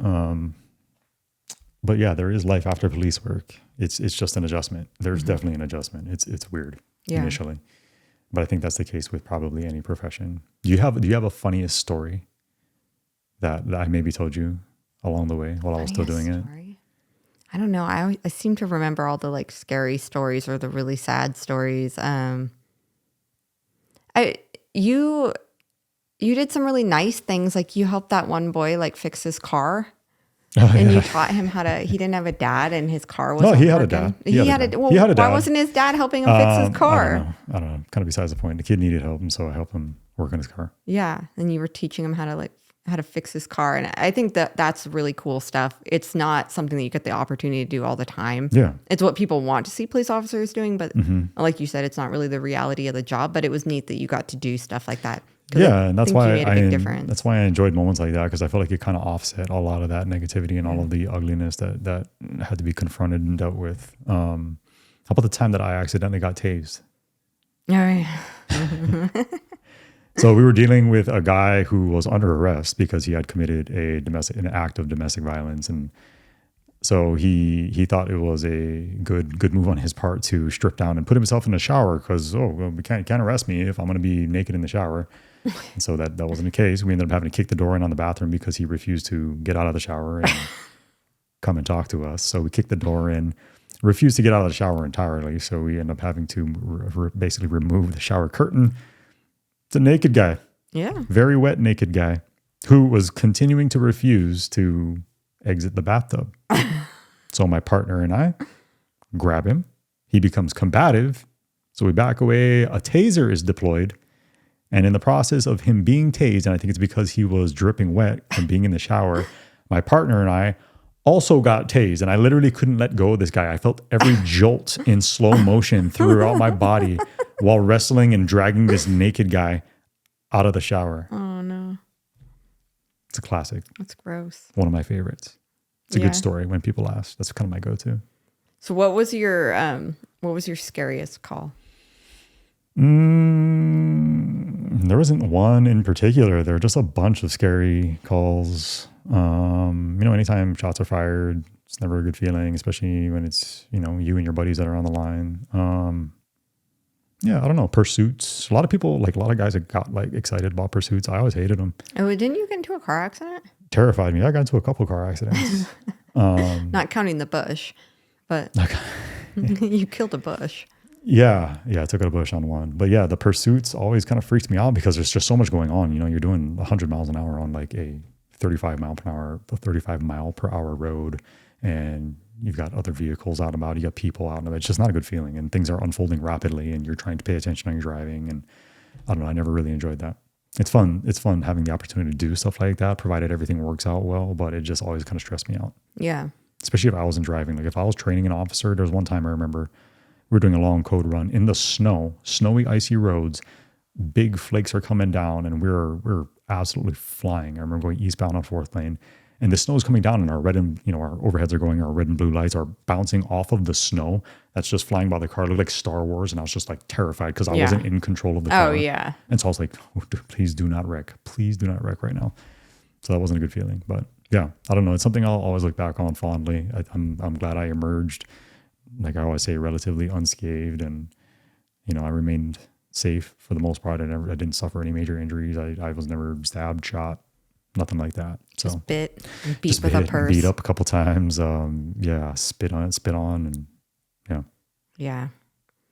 But yeah, there is life after police work. It's just an adjustment. There's definitely an adjustment. It's weird initially, but I think that's the case with probably any profession. Do you have a funniest story that I maybe told you along the way while I was still doing it? I don't know. I seem to remember all the like scary stories or the really sad stories. You you did some really nice things. Like you helped that one boy like fix his car. Oh, And yeah. you taught him how to, he didn't have a dad and his car was No, he had a working. dad. He had a, well, He had a why dad. wasn't his dad helping him fix his car? I don't know. Kind of besides the point. The kid needed help, and so I helped him work on his car. Yeah. And you were teaching him how to fix his car. And I think that that's really cool stuff. It's not something that you get the opportunity to do all the time. Yeah. It's what people want to see police officers doing. But like you said, it's not really the reality of the job, but it was neat that you got to do stuff like that. Yeah, and that's why you made a big difference. that's why I enjoyed moments like that, because I felt like it kind of offset a lot of that negativity and all of the ugliness that had to be confronted and dealt with. How about the time that I accidentally got tased? All right. So we were dealing with a guy who was under arrest because he had committed an act of domestic violence, and so he thought it was a good move on his part to strip down and put himself in the shower because you can't arrest me if I'm going to be naked in the shower. And so that wasn't the case. We ended up having to kick the door in on the bathroom because he refused to get out of the shower and come and talk to us. So we kicked the door in, refused to get out of the shower entirely. So we ended up having to basically remove the shower curtain. It's a naked guy. Yeah. Very wet, naked guy who was continuing to refuse to exit the bathtub. So my partner and I grab him. He becomes combative. So we back away. A taser is deployed. And in the process of him being tased, and I think it's because he was dripping wet from being in the shower, my partner and I also got tased. And I literally couldn't let go of this guy. I felt every jolt in slow motion throughout my body while wrestling and dragging this naked guy out of the shower. Oh, no. It's a classic. That's gross. One of my favorites. It's a good story when people ask. That's kind of my go-to. So what was your scariest call? There wasn't one in particular. There were just a bunch of scary calls. Anytime shots are fired, it's never a good feeling, especially when it's, you and your buddies that are on the line. I don't know. Pursuits. A lot of guys that got excited about pursuits. I always hated them. Oh, didn't you get into a car accident? Terrified me. I got into a couple car accidents. Not counting the bush, but you killed a bush. Yeah, I took out a bush on one. But yeah, the pursuits always kind of freaked me out because there's just so much going on. You're doing 100 miles an hour on like a 35 mile per hour road, and you've got other vehicles out and about. You got people out and about. It's just not a good feeling, and things are unfolding rapidly, and you're trying to pay attention when you're driving. And I don't know. I never really enjoyed that. It's fun. It's fun having the opportunity to do stuff like that, provided everything works out well. But it just always kind of stressed me out. Yeah. Especially if I wasn't driving. Like if I was training an officer, there was one time I remember we were doing a long code run in the snowy, icy roads. Big flakes are coming down, and we're absolutely flying. I remember going eastbound on 4th lane, and the snow is coming down, and our red and our overheads are going. Our red and blue lights are bouncing off of the snow that's just flying by the car. It looked like Star Wars, and I was just like terrified because I wasn't in control of the car. Oh yeah. And so I was like, please do not wreck. Please do not wreck right now. So that wasn't a good feeling, but yeah, I don't know. It's something I'll always look back on fondly. I'm glad I emerged, like I always say, relatively unscathed, and I remained safe for the most part. I didn't suffer any major injuries. I was never stabbed, shot, nothing like that. So just bit and beat with a purse. Beat up a couple times. Spit on, and yeah.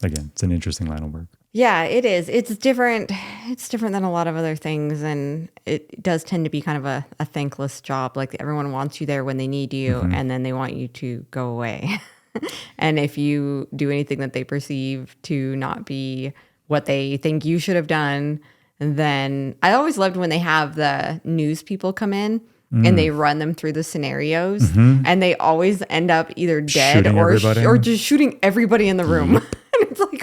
Again, it's an interesting line of work. Yeah, it is. It's different. It's different than a lot of other things, and it does tend to be kind of a thankless job. Like everyone wants you there when they need you, and then they want you to go away. And if you do anything that they perceive to not be what they think you should have done, then I always loved when they have the news people come in and they run them through the scenarios, and they always end up either dead or just shooting everybody in the room. And it's like,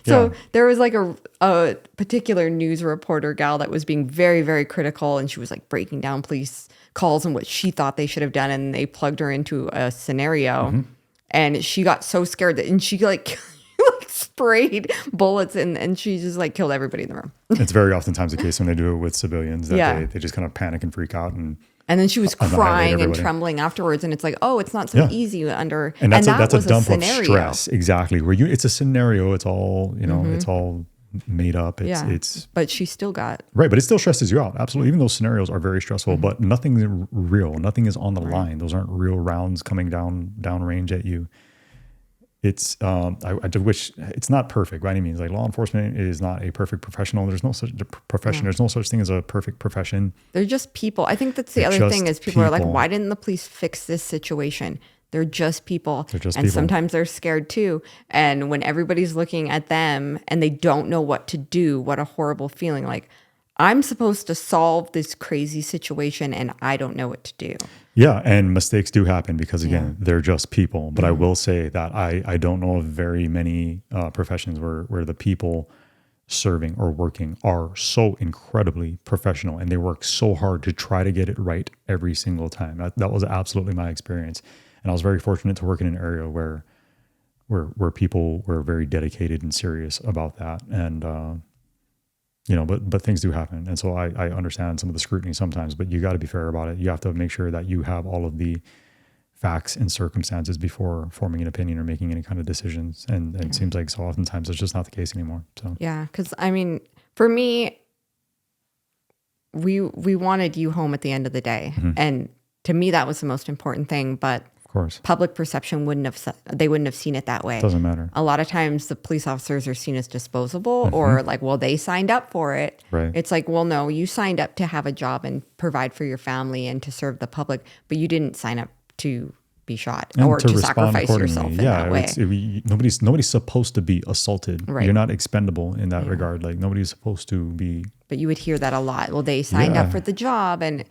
So there was like a particular news reporter gal that was being very, very critical, and she was like breaking down police calls and what she thought they should have done, and they plugged her into a scenario. And she got so scared and she like sprayed bullets and she just like killed everybody in the room. It's very oftentimes the case when they do it with civilians that they just kind of panic and freak out. And then she was crying and trembling afterwards. And it's like, oh, it's not so easy under. And that's a dump of stress. Exactly. Where it's a scenario. It's all, it's all made up. But she still got. Right. But it still stresses you out. Absolutely. Even those scenarios are very stressful, but nothing's real. Nothing is on the line. Those aren't real rounds coming down range at you. it's I do wish it's not perfect by any means. Like law enforcement is not a perfect professional. There's no such profession. There's no such thing as a perfect profession. They're just people. I think that's the They're other thing just is people are like, people. why didn't the police fix this situation? They're just people. They're just and people. sometimes they're scared too. And when everybody's looking at them and they don't know what to do, what a horrible feeling. Like, I'm supposed to solve this crazy situation and I don't know what to do. Yeah, and mistakes do happen because again, they're just people. But I will say that I don't know of very many professions where the people serving or working are so incredibly professional and they work so hard to try to get it right every single time. That was absolutely my experience. And I was very fortunate to work in an area where people were very dedicated and serious about that. And but things do happen. And so I understand some of the scrutiny sometimes, but you got to be fair about it. You have to make sure that you have all of the facts and circumstances before forming an opinion or making any kind of decisions. And it seems like so oftentimes it's just not the case anymore. So yeah, because I mean, for me, we wanted you home at the end of the day. And to me, that was the most important thing. But of course, public perception wouldn't have seen it that way. doesn't matter. A lot of times the police officers are seen as disposable or like, well, they signed up for it. Right. It's like, well, no, you signed up to have a job and provide for your family and to serve the public, but you didn't sign up to be shot And or to respond sacrifice accordingly. yourself in that way. Nobody's supposed to be assaulted. Right. You're not expendable in that regard. Like nobody's supposed to be. But you would hear that a lot. Well, they signed up for the job and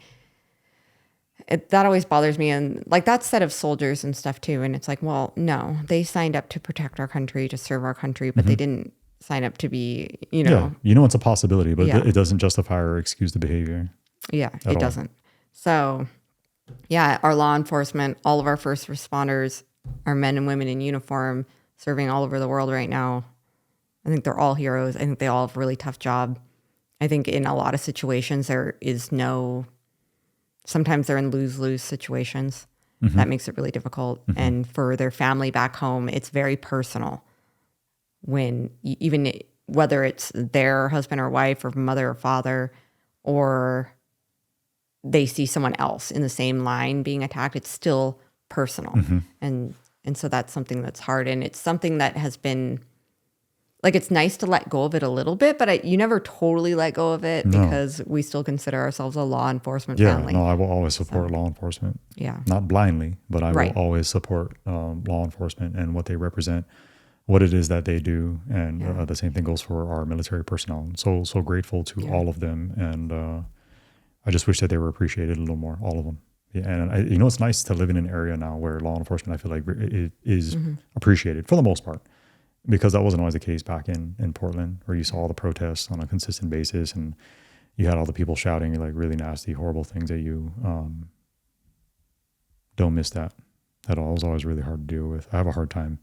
that always bothers me. And like that's said of soldiers and stuff too. And it's like, well, no, they signed up to protect our country, to serve our country, but they didn't sign up to be, Yeah, it's a possibility, but it doesn't justify or excuse the behavior. Yeah, it doesn't. So yeah, our law enforcement, all of our first responders, our men and women in uniform serving all over the world right now. I think they're all heroes. I think they all have a really tough job. I think in a lot of situations, sometimes they're in lose-lose situations. That makes it really difficult. And for their family back home, it's very personal. When even whether it's their husband or wife or mother or father, or they see someone else in the same line being attacked, it's still personal. And so that's something that's hard. And it's something that has been, like, it's nice to let go of it a little bit, but you never totally let go of it because we still consider ourselves a law enforcement family. No, I will always support law enforcement. Yeah. Not blindly, but I will always support law enforcement and what they represent, what it is that they do. And the same thing goes for our military personnel. So grateful to all of them. And I just wish that they were appreciated a little more, all of them. Yeah, and it's nice to live in an area now where law enforcement, I feel like, it is appreciated for the most part. Because that wasn't always the case back in Portland, where you saw all the protests on a consistent basis and you had all the people shouting like really nasty, horrible things at you. Don't miss that at all. It was always really hard to deal with. I have a hard time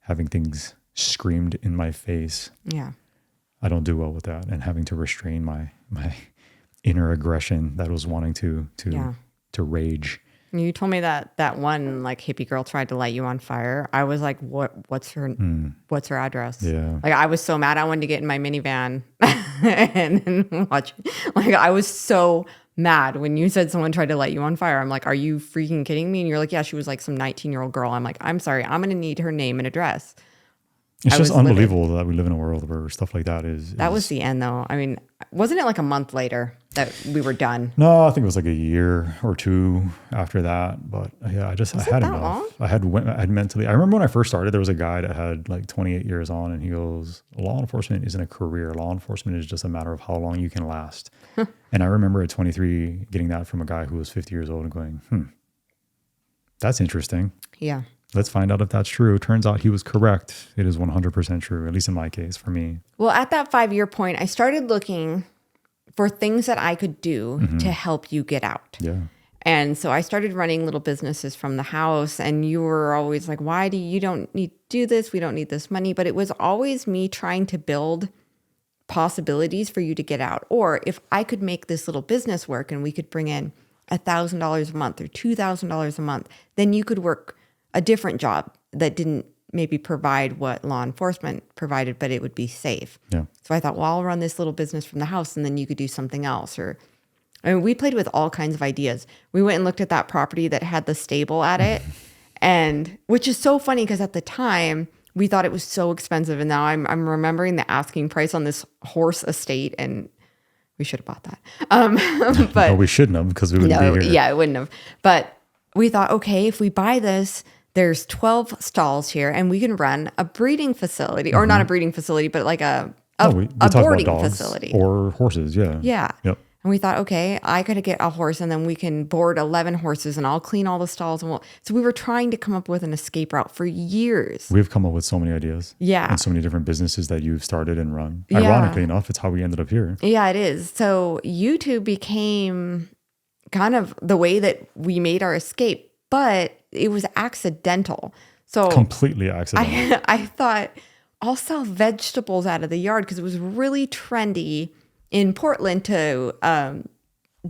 having things screamed in my face. Yeah. I don't do well with that. And having to restrain my inner aggression that was wanting to rage. You told me that one like hippie girl tried to light you on fire. I was like, what's her address? Yeah. Like I was so mad. I wanted to get in my minivan and watch. Like I was so mad when you said someone tried to light you on fire. I'm like, are you freaking kidding me? And you're like, yeah, she was like some 19-year-old girl. I'm like, I'm sorry. I'm going to need her name and address. It's just unbelievable that we live in a world where stuff like that is. That was the end though. I mean, wasn't it like a month later that we were done? No, I think it was like a year or two after that. But yeah, I had enough. Long? I had mentally. I remember when I first started, there was a guy that had like 28 years on, and he goes, "Law enforcement isn't a career. Law enforcement is just a matter of how long you can last." And I remember at 23 getting that from a guy who was 50 years old and going, "That's interesting." Yeah. Let's find out if that's true. Turns out he was correct. It is 100% true, at least in my case, for me. Well, at that 5-year point, I started looking for things that I could do to help you get out. Yeah. And so I started running little businesses from the house, and you were always like, why do you don't need to do this? We don't need this money. But it was always me trying to build possibilities for you to get out. Or if I could make this little business work and we could bring in $1,000 a month or $2,000 a month, then you could work a different job that didn't maybe provide what law enforcement provided, but it would be safe. Yeah. So I thought, well, I'll run this little business from the house and then you could do something else. We played with all kinds of ideas. We went and looked at that property that had the stable at it And which is so funny because at the time we thought it was so expensive. And now I'm remembering the asking price on this horse estate, and we should have bought that. But no, we shouldn't have, because we wouldn't be here. Yeah, it wouldn't have. But we thought, okay, if we buy this, there's 12 stalls here and we can run a breeding facility, or not a breeding facility, but like a we talked boarding about dogs facility. Or horses, yeah. Yeah. Yep. And we thought, okay, I could get a horse and then we can board 11 horses and I'll clean all the stalls. So we were trying to come up with an escape route for years. We've come up with so many ideas. Yeah. And so many different businesses that you've started and run. Yeah. Ironically enough, it's how we ended up here. Yeah, it is. So YouTube became kind of the way that we made our escape, but it was accidental. So Completely accidental. I thought I'll sell vegetables out of the yard because it was really trendy in Portland to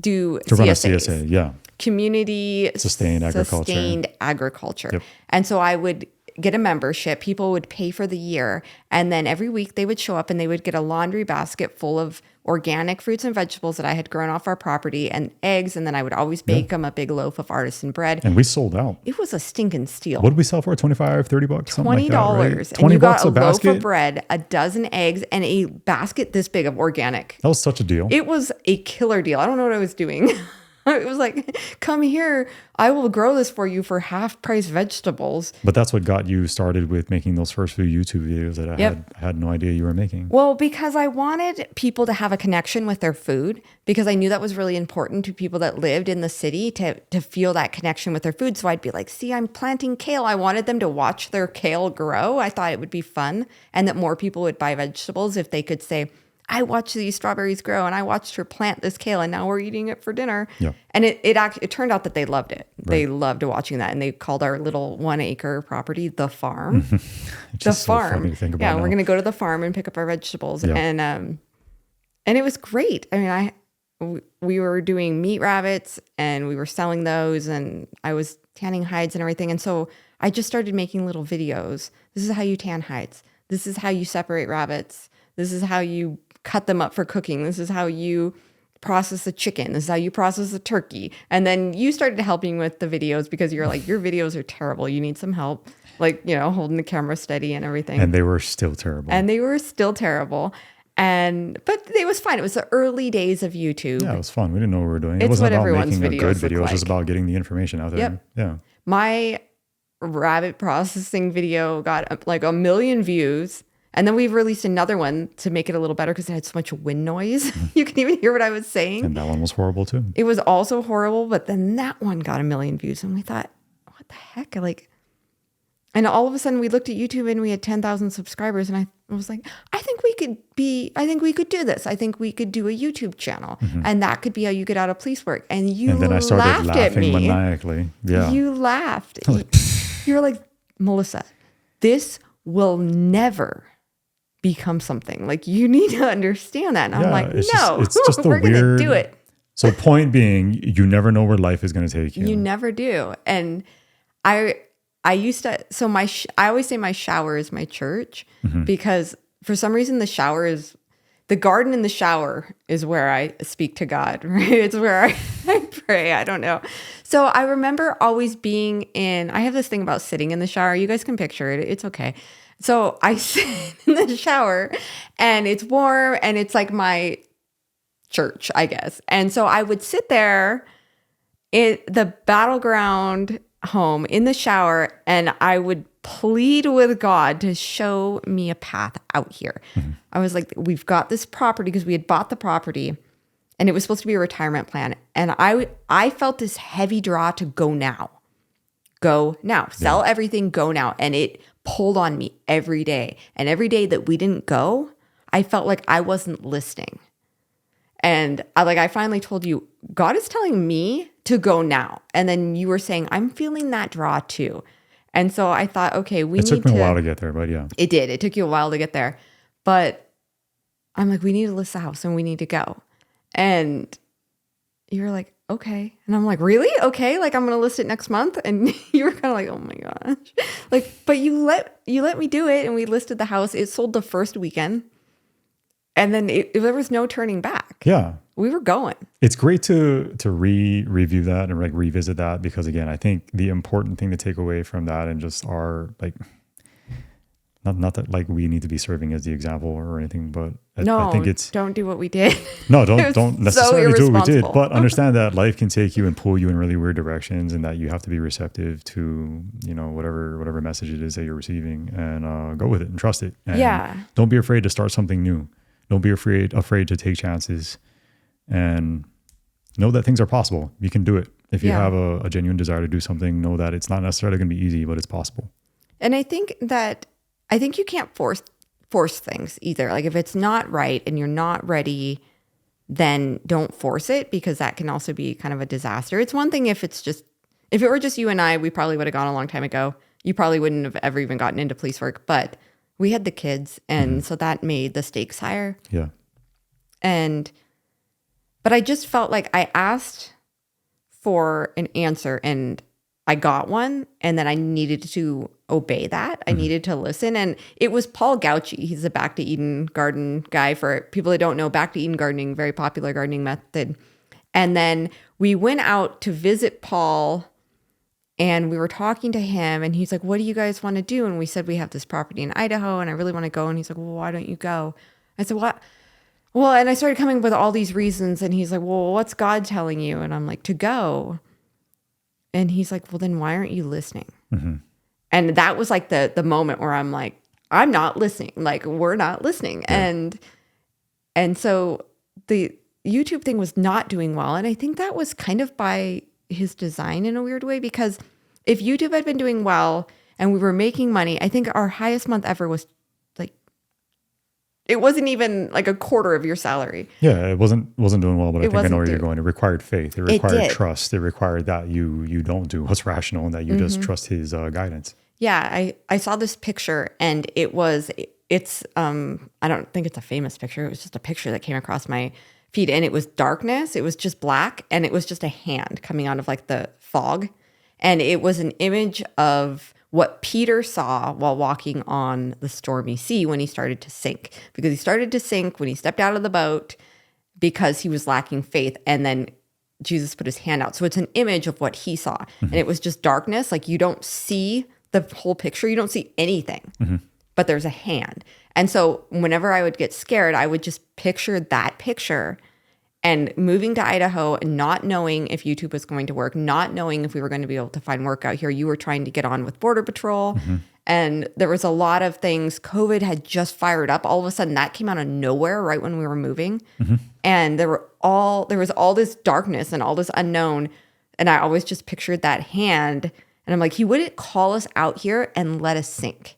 do To run a CSAs. CSA, yeah. Community Sustained agriculture. Sustained agriculture. Yep. And so I would get a membership. People would pay for the year. And then every week they would show up and they would get a laundry basket full of organic fruits and vegetables that I had grown off our property, and eggs. And then I would always bake them a big loaf of artisan bread. And we sold out. It was a stinking steal. What did we sell for? $25, $30? Something like that, right? $20. $20 And you got a a basket? loaf of bread, a dozen eggs, and a basket this big of organic. That was such a deal. It was a killer deal. I don't know what I was doing. It was like, come here. I will grow this for you for half price vegetables. But that's what got you started with making those first few YouTube videos that I had no idea you were making. Well, because I wanted people to have a connection with their food, because I knew that was really important to people that lived in the city to feel that connection with their food. So I'd be like, see, I'm planting kale. I wanted them to watch their kale grow. I thought it would be fun, and that more people would buy vegetables if they could say, I watched these strawberries grow and I watched her plant this kale and now we're eating it for dinner. Yeah. And it turned out that they loved it. Right. They loved watching that, and they called our little 1 acre property the farm. The farm. So funny to think about now. We're going to go to the farm and pick up our vegetables. Yeah. And it was great. I mean, we were doing meat rabbits and we were selling those, and I was tanning hides and everything. And so I just started making little videos. This is how you tan hides. This is how you separate rabbits. This is how you cut them up for cooking. This is how you process the chicken. This is how you process the turkey. And then you started helping with the videos because you're like, your videos are terrible. You need some help, like, holding the camera steady and everything. And they were still terrible. But it was fine. It was the early days of YouTube. Yeah, it was fun. We didn't know what we were doing. It wasn't about making a good video. It was just about getting the information out there. Yep. Yeah. My rabbit processing video got like 1 million views. And then we've released another one to make it a little better because it had so much wind noise. You couldn't even hear what I was saying. And that one was horrible too. It was also horrible, but then that one got 1 million views. And we thought, what the heck? And all of a sudden we looked at YouTube and we had 10,000 subscribers. And I was like, I think we could do this. I think we could do a YouTube channel. Mm-hmm. And that could be how you get out of police work. And then I started laughing maniacally. Yeah. You laughed. You were like, Melissa, this will never become something. Like, you need to understand that. And I'm like, no, it's just we're going to do it. So point being, you never know where life is going to take you. You never do. And I used to, so I always say my shower is my church, mm-hmm. because for some reason the garden in the shower is where I speak to God, right? It's where I pray. I don't know. So I remember always being I have this thing about sitting in the shower. You guys can picture it. It's okay. So I sit in the shower and it's warm and it's like my church, I guess. And so I would sit there in the battleground home in the shower and I would plead with God to show me a path out here. Mm-hmm. I was like, we've got this property because we had bought the property and it was supposed to be a retirement plan. And I felt this heavy draw to go now, sell everything, go now. And it pulled on me every day. And every day that we didn't go, I felt like I wasn't listening. And I finally told you, God is telling me to go now. And then you were saying, I'm feeling that draw too. And so I thought, okay, it took me a while to get there, but yeah. It did. It took you a while to get there. But I'm like, we need to list the house and we need to go. And you were like, okay. And I'm like, really? Okay. Like, I'm going to list it next month. And you were kind of like, oh my gosh. But you let me do it. And we listed the house. It sold the first weekend. And then there was no turning back. Yeah. we were going. It's great to review that and like revisit that, because again, I think the important thing to take away from that, and just our like, not that like we need to be serving as the example or anything, but I think it's don't do what we did. no, don't necessarily do what we did, but understand that life can take you and pull you in really weird directions, and that you have to be receptive to, you know, whatever message it is that you're receiving, and go with it and trust it. And don't be afraid to start something new. Don't be afraid to take chances, and know that things are possible. You can do it. If you have a genuine desire to do something, know that it's not necessarily going to be easy, but it's possible. And I think you can't force things either. Like if it's not right and you're not ready, then don't force it, because that can also be kind of a disaster. It's one thing if it were just you and I, we probably would have gone a long time ago. You probably wouldn't have ever even gotten into police work, but we had the kids, and so that made the stakes higher. Yeah. But I just felt like I asked for an answer and I got one, and then I needed to obey that. I needed to listen. And it was Paul Gauci. He's a Back to Eden garden guy. For people that don't know, Back to Eden gardening, very popular gardening method. And then we went out to visit Paul, and we were talking to him, and he's like, what do you guys want to do? And we said, we have this property in Idaho and I really want to go. And he's like, well, why don't you go? I said, what? Well, and I started coming up with all these reasons, and he's like, well, what's God telling you? And I'm like, to go. And he's like, well, then why aren't you listening? And that was like the moment where I'm like, I'm not listening. Like, we're not listening. Yeah. And so the YouTube thing was not doing well. And I think that was kind of by his design in a weird way, because if YouTube had been doing well and we were making money, I think our highest month ever was like, it wasn't even like a quarter of your salary. Yeah, it wasn't doing well, but I think I know where you're going. It required faith. It required trust. It required that you don't do what's rational, and that you just trust his guidance. Yeah, I saw this picture, and it's I don't think it's a famous picture. It was just a picture that came across my feed, and it was darkness. It was just black, and it was just a hand coming out of like the fog. And it was an image of what Peter saw while walking on the stormy sea when he started to sink. Because he started to sink when he stepped out of the boat because he was lacking faith. And then Jesus put his hand out. So it's an image of what he saw. And it was just darkness. Like, you don't see the whole picture. You don't see anything. But there's a hand. And so whenever I would get scared, I would just picture that picture. And moving to Idaho and not knowing if YouTube was going to work, not knowing if we were going to be able to find work out here. You were trying to get on with Border Patrol. And there was a lot of things. COVID had just fired up. All of a sudden, that came out of nowhere right when we were moving. And there was all this darkness and all this unknown. And I always just pictured that hand. And I'm like, he wouldn't call us out here and let us sink.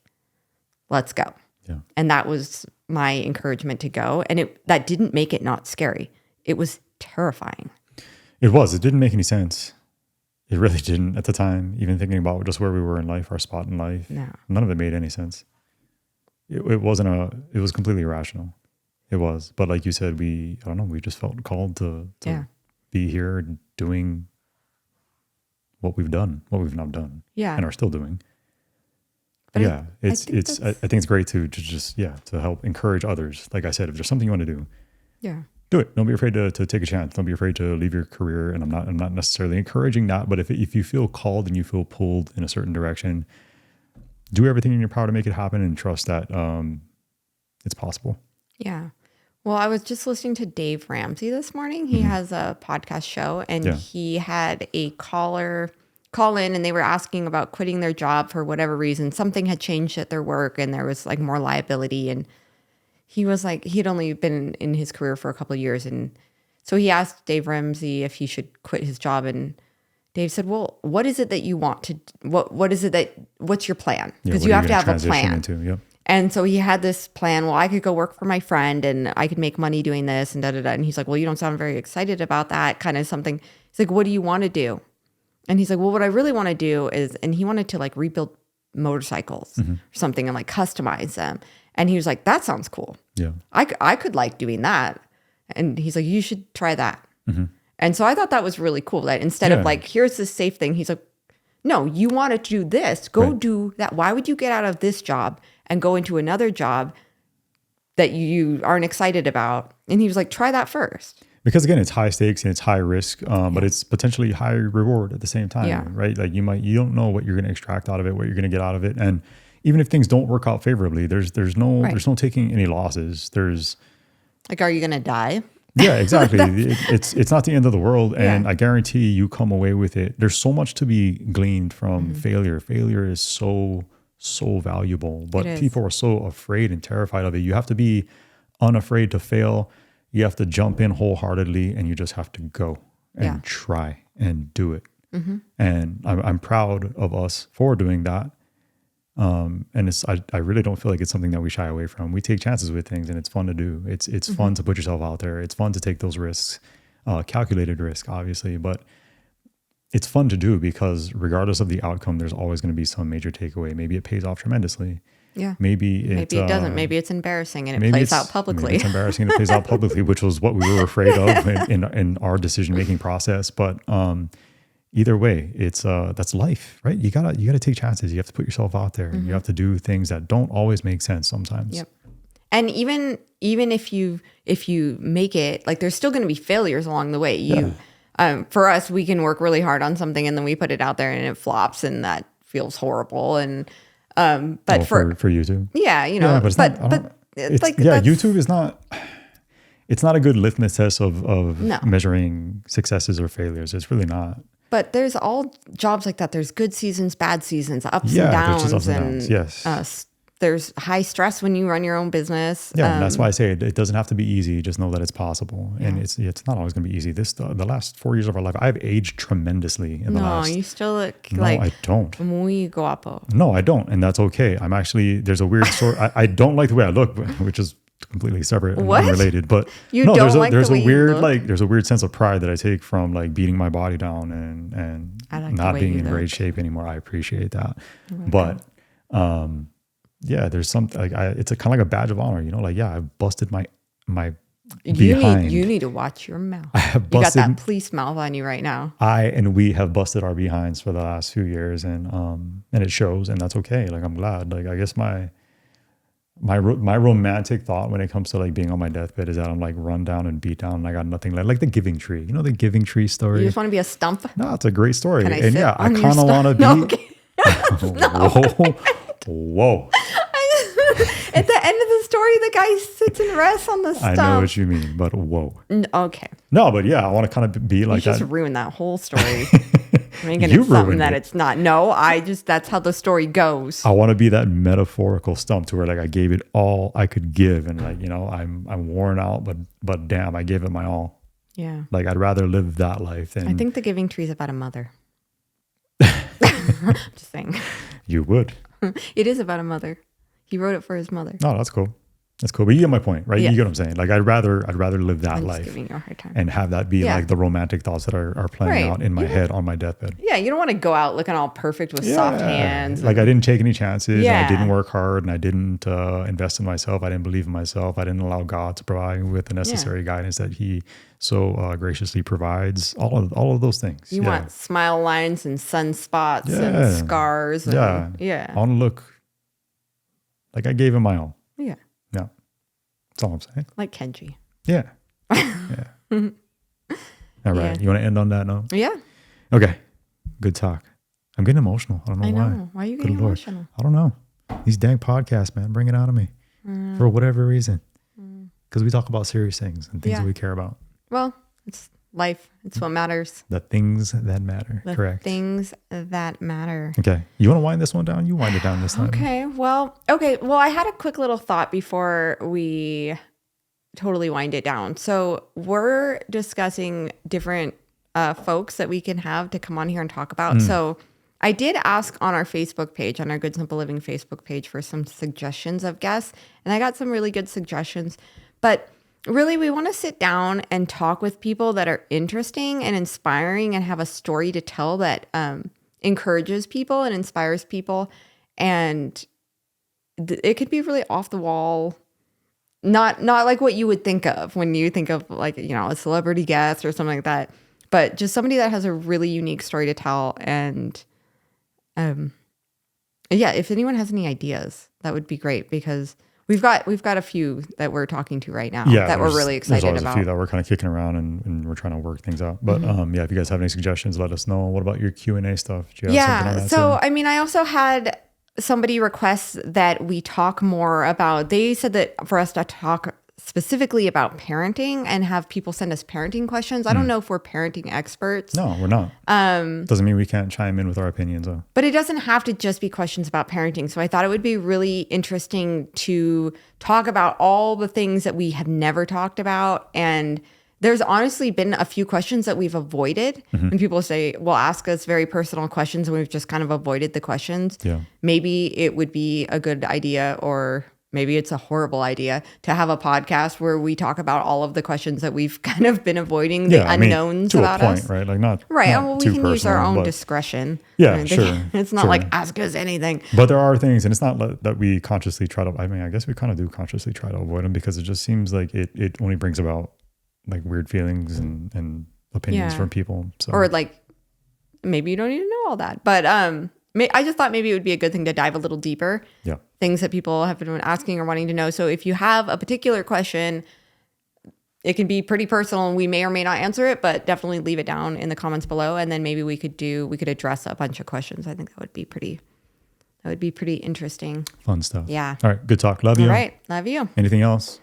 Let's go. Yeah. And that was my encouragement to go. And that didn't make it not scary. It was terrifying. It was. It didn't make any sense. It really didn't at the time. Even thinking about just where we were in life, our spot in life, none of it made any sense. It was completely irrational. It was. But like you said, we just felt called to be here doing what we've done, what we've not done, and are still doing. But I think it's great to just to help encourage others. Like I said, if there's something you want to do, do it. Don't be afraid to take a chance. Don't be afraid to leave your career. And I'm not necessarily encouraging that, but if you feel called and you feel pulled in a certain direction, do everything in your power to make it happen, and trust that it's possible. Yeah. Well, I was just listening to Dave Ramsey this morning. He has a podcast show, and he had a caller call in, and they were asking about quitting their job for whatever reason. Something had changed at their work, and there was like more liability. And he was like, he'd only been in his career for a couple of years. And so he asked Dave Ramsey if he should quit his job. And Dave said, well, what is it that you want to, what's your plan? Because you have to have a plan. And so he had this plan. Well, I could go work for my friend and I could make money doing this and da-da-da. And he's like, well, you don't sound very excited about that kind of something. He's like, what do you want to do? And he's like, well, what I really want to do is, and he wanted to like rebuild motorcycles or something and like customize them. And he was like, that sounds cool. Yeah. I could like doing that. And he's like, you should try that. And so I thought that was really cool, that instead of like, here's this safe thing, he's like, no, you want to do this, go do that. Why would you get out of this job and go into another job that you aren't excited about? And he was like, try that first. because again, it's high stakes and it's high risk, but it's potentially high reward at the same time, Yeah. right? Like you don't know what you're going to extract out of it, what you're going to get out of it. And even if things don't work out favorably, there's no taking any losses. There's Like, are you going to die? yeah, exactly. It's not the end of the world. And I guarantee you come away with it. There's so much to be gleaned from failure. Failure is so valuable, but people are so afraid and terrified of it. You have to be unafraid to fail. You have to jump in wholeheartedly, and you just have to go and try and do it. And I'm proud of us for doing that. And I really don't feel like it's something that we shy away from. We take chances with things, and it's fun to do. It's fun to put yourself out there. It's fun to take those risks, calculated risk, obviously, but it's fun to do because regardless of the outcome, there's always going to be some major takeaway. Maybe it pays off tremendously. Yeah. Maybe it doesn't. Maybe it's embarrassing and it plays out publicly. Maybe it's embarrassing and it plays out publicly, which was what we were afraid of in our decision-making process. But either way, it's that's life, right? You gotta take chances. You have to put yourself out there. You have to do things that don't always make sense sometimes. Yep. And even if you make it, like there's still going to be failures along the way. For us, we can work really hard on something and then we put it out there and it flops, and that feels horrible. And but for you too. Yeah, but it's YouTube is not. It's not a good litmus test of measuring successes or failures. It's really not. But there's all jobs like that. There's good seasons, bad seasons, ups and downs. There's just ups and downs. Yes. There's high stress when you run your own business. Yeah, and that's why I say it doesn't have to be easy. Just know that it's possible. And it's not always going to be easy. The last 4 years of our life, I've aged tremendously in the last. No, you still look like. No, I don't. Muy guapo. No, I don't. And that's okay. I'm actually, there's a weird story. I don't like the way I look, which is completely separate and unrelated. But there's a weird sense of pride that I take from like beating my body down and not being in great shape anymore. I appreciate that. But there's something like it's a kind of like a badge of honor, I busted my behind. You need to watch your mouth. I have busted, you got that police mouth on you right now. We have busted our behinds for the last few years, and it shows, and that's okay. Like I'm glad. Like I guess my romantic thought when it comes to like being on my deathbed is that I'm like run down and beat down and I got nothing left. Like the Giving Tree. You know the Giving Tree story? You just want to be a stump? No, it's a great story. Can I sit I on kind of want to be. No, okay. Whoa. At the end of the story, the guy sits and rests on the stump. I know what you mean, but whoa. Okay. No, but I want to kind of be like that. You just ruined that whole story. Making it something that it's not. No, that's how the story goes. I want to be that metaphorical stump to where like I gave it all I could give, and like I'm worn out, but damn, I gave it my all. Yeah. Like I'd rather live that life than. I think the Giving Tree is about a mother. Just saying. You would. It is about a mother. He wrote it for his mother. No, that's cool. That's cool. But you get my point, right? Yeah. You get what I'm saying? Like I'd rather live that life giving you a hard time. And have that be like the romantic thoughts that are playing out in my head on my deathbed. Yeah, you don't want to go out looking all perfect with soft hands. Like I didn't take any chances. And I didn't work hard, and I didn't invest in myself. I didn't believe in myself. I didn't allow God to provide me with the necessary guidance that He so graciously provides. All of those things. You want smile lines and sunspots and scars. And, I want to look like I gave Him my all. Yeah. Yeah. That's all I'm saying. Like Kenji. Yeah. Yeah. All right. You want to end on that note? Yeah. Okay. Good talk. I'm getting emotional. I don't know why. Why are you getting emotional? I don't know. These dang podcasts, man, bring it out of me for whatever reason. Because we talk about serious things and things that we care about. Well, it's life. It's what matters. The things that matter. Correct. Things that matter. Okay. You want to wind this one down? You wind it down this time. Okay. Well, I had a quick little thought before we totally wind it down. So we're discussing different folks that we can have to come on here and talk about. So I did ask on our Facebook page, on our Good Simple Living Facebook page, for some suggestions of guests. And I got some really good suggestions. But really, we want to sit down and talk with people that are interesting and inspiring and have a story to tell that encourages people and inspires people. And it could be really off the wall, not like what you would think of when you think of like, a celebrity guest or something like that, but just somebody that has a really unique story to tell. And if anyone has any ideas, that would be great, because We've got a few that we're talking to right now that we're really excited there's always about. a few that we're kind of kicking around and we're trying to work things out. But if you guys have any suggestions, let us know. What about your Q&A stuff? Do you have something on that So too? I mean, I also had somebody request that we talk more about. They said that for us to talk specifically about parenting and have people send us parenting questions. I don't know if we're parenting experts. No, we're not. Doesn't mean we can't chime in with our opinions though. But it doesn't have to just be questions about parenting. So I thought it would be really interesting to talk about all the things that we have never talked about. And there's honestly been a few questions that we've avoided. When people say, well, ask us very personal questions, and we've just kind of avoided the questions. Yeah. Maybe it would be a good idea, or maybe it's a horrible idea, to have a podcast where we talk about all of the questions that we've kind of been avoiding, the unknowns about to a point, us. right? Like not Right. not Well, we too can use our personal, own but- discretion. Yeah, Right? sure. It's not sure. like ask us anything. But there are things, and it's not that we consciously try to. I mean, I guess we kind of do consciously try to avoid them because it just seems like it only brings about like weird feelings and opinions from people. So. Or like maybe you don't need to know all that. But I just thought maybe it would be a good thing to dive a little deeper. Yeah. Things that people have been asking or wanting to know. So if you have a particular question, it can be pretty personal and we may or may not answer it, but definitely leave it down in the comments below. And then maybe we could address a bunch of questions. I think that would be pretty interesting. Fun stuff. Yeah. All right. Good talk. Love you. All right. Love you. Anything else?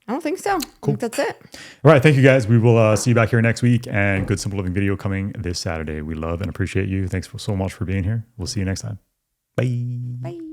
I don't think so. Cool. I think that's it. All right. Thank you guys. We will see you back here next week, and Good Simple Living video coming this Saturday. We love and appreciate you. Thanks so much for being here. We'll see you next time. Bye. Bye.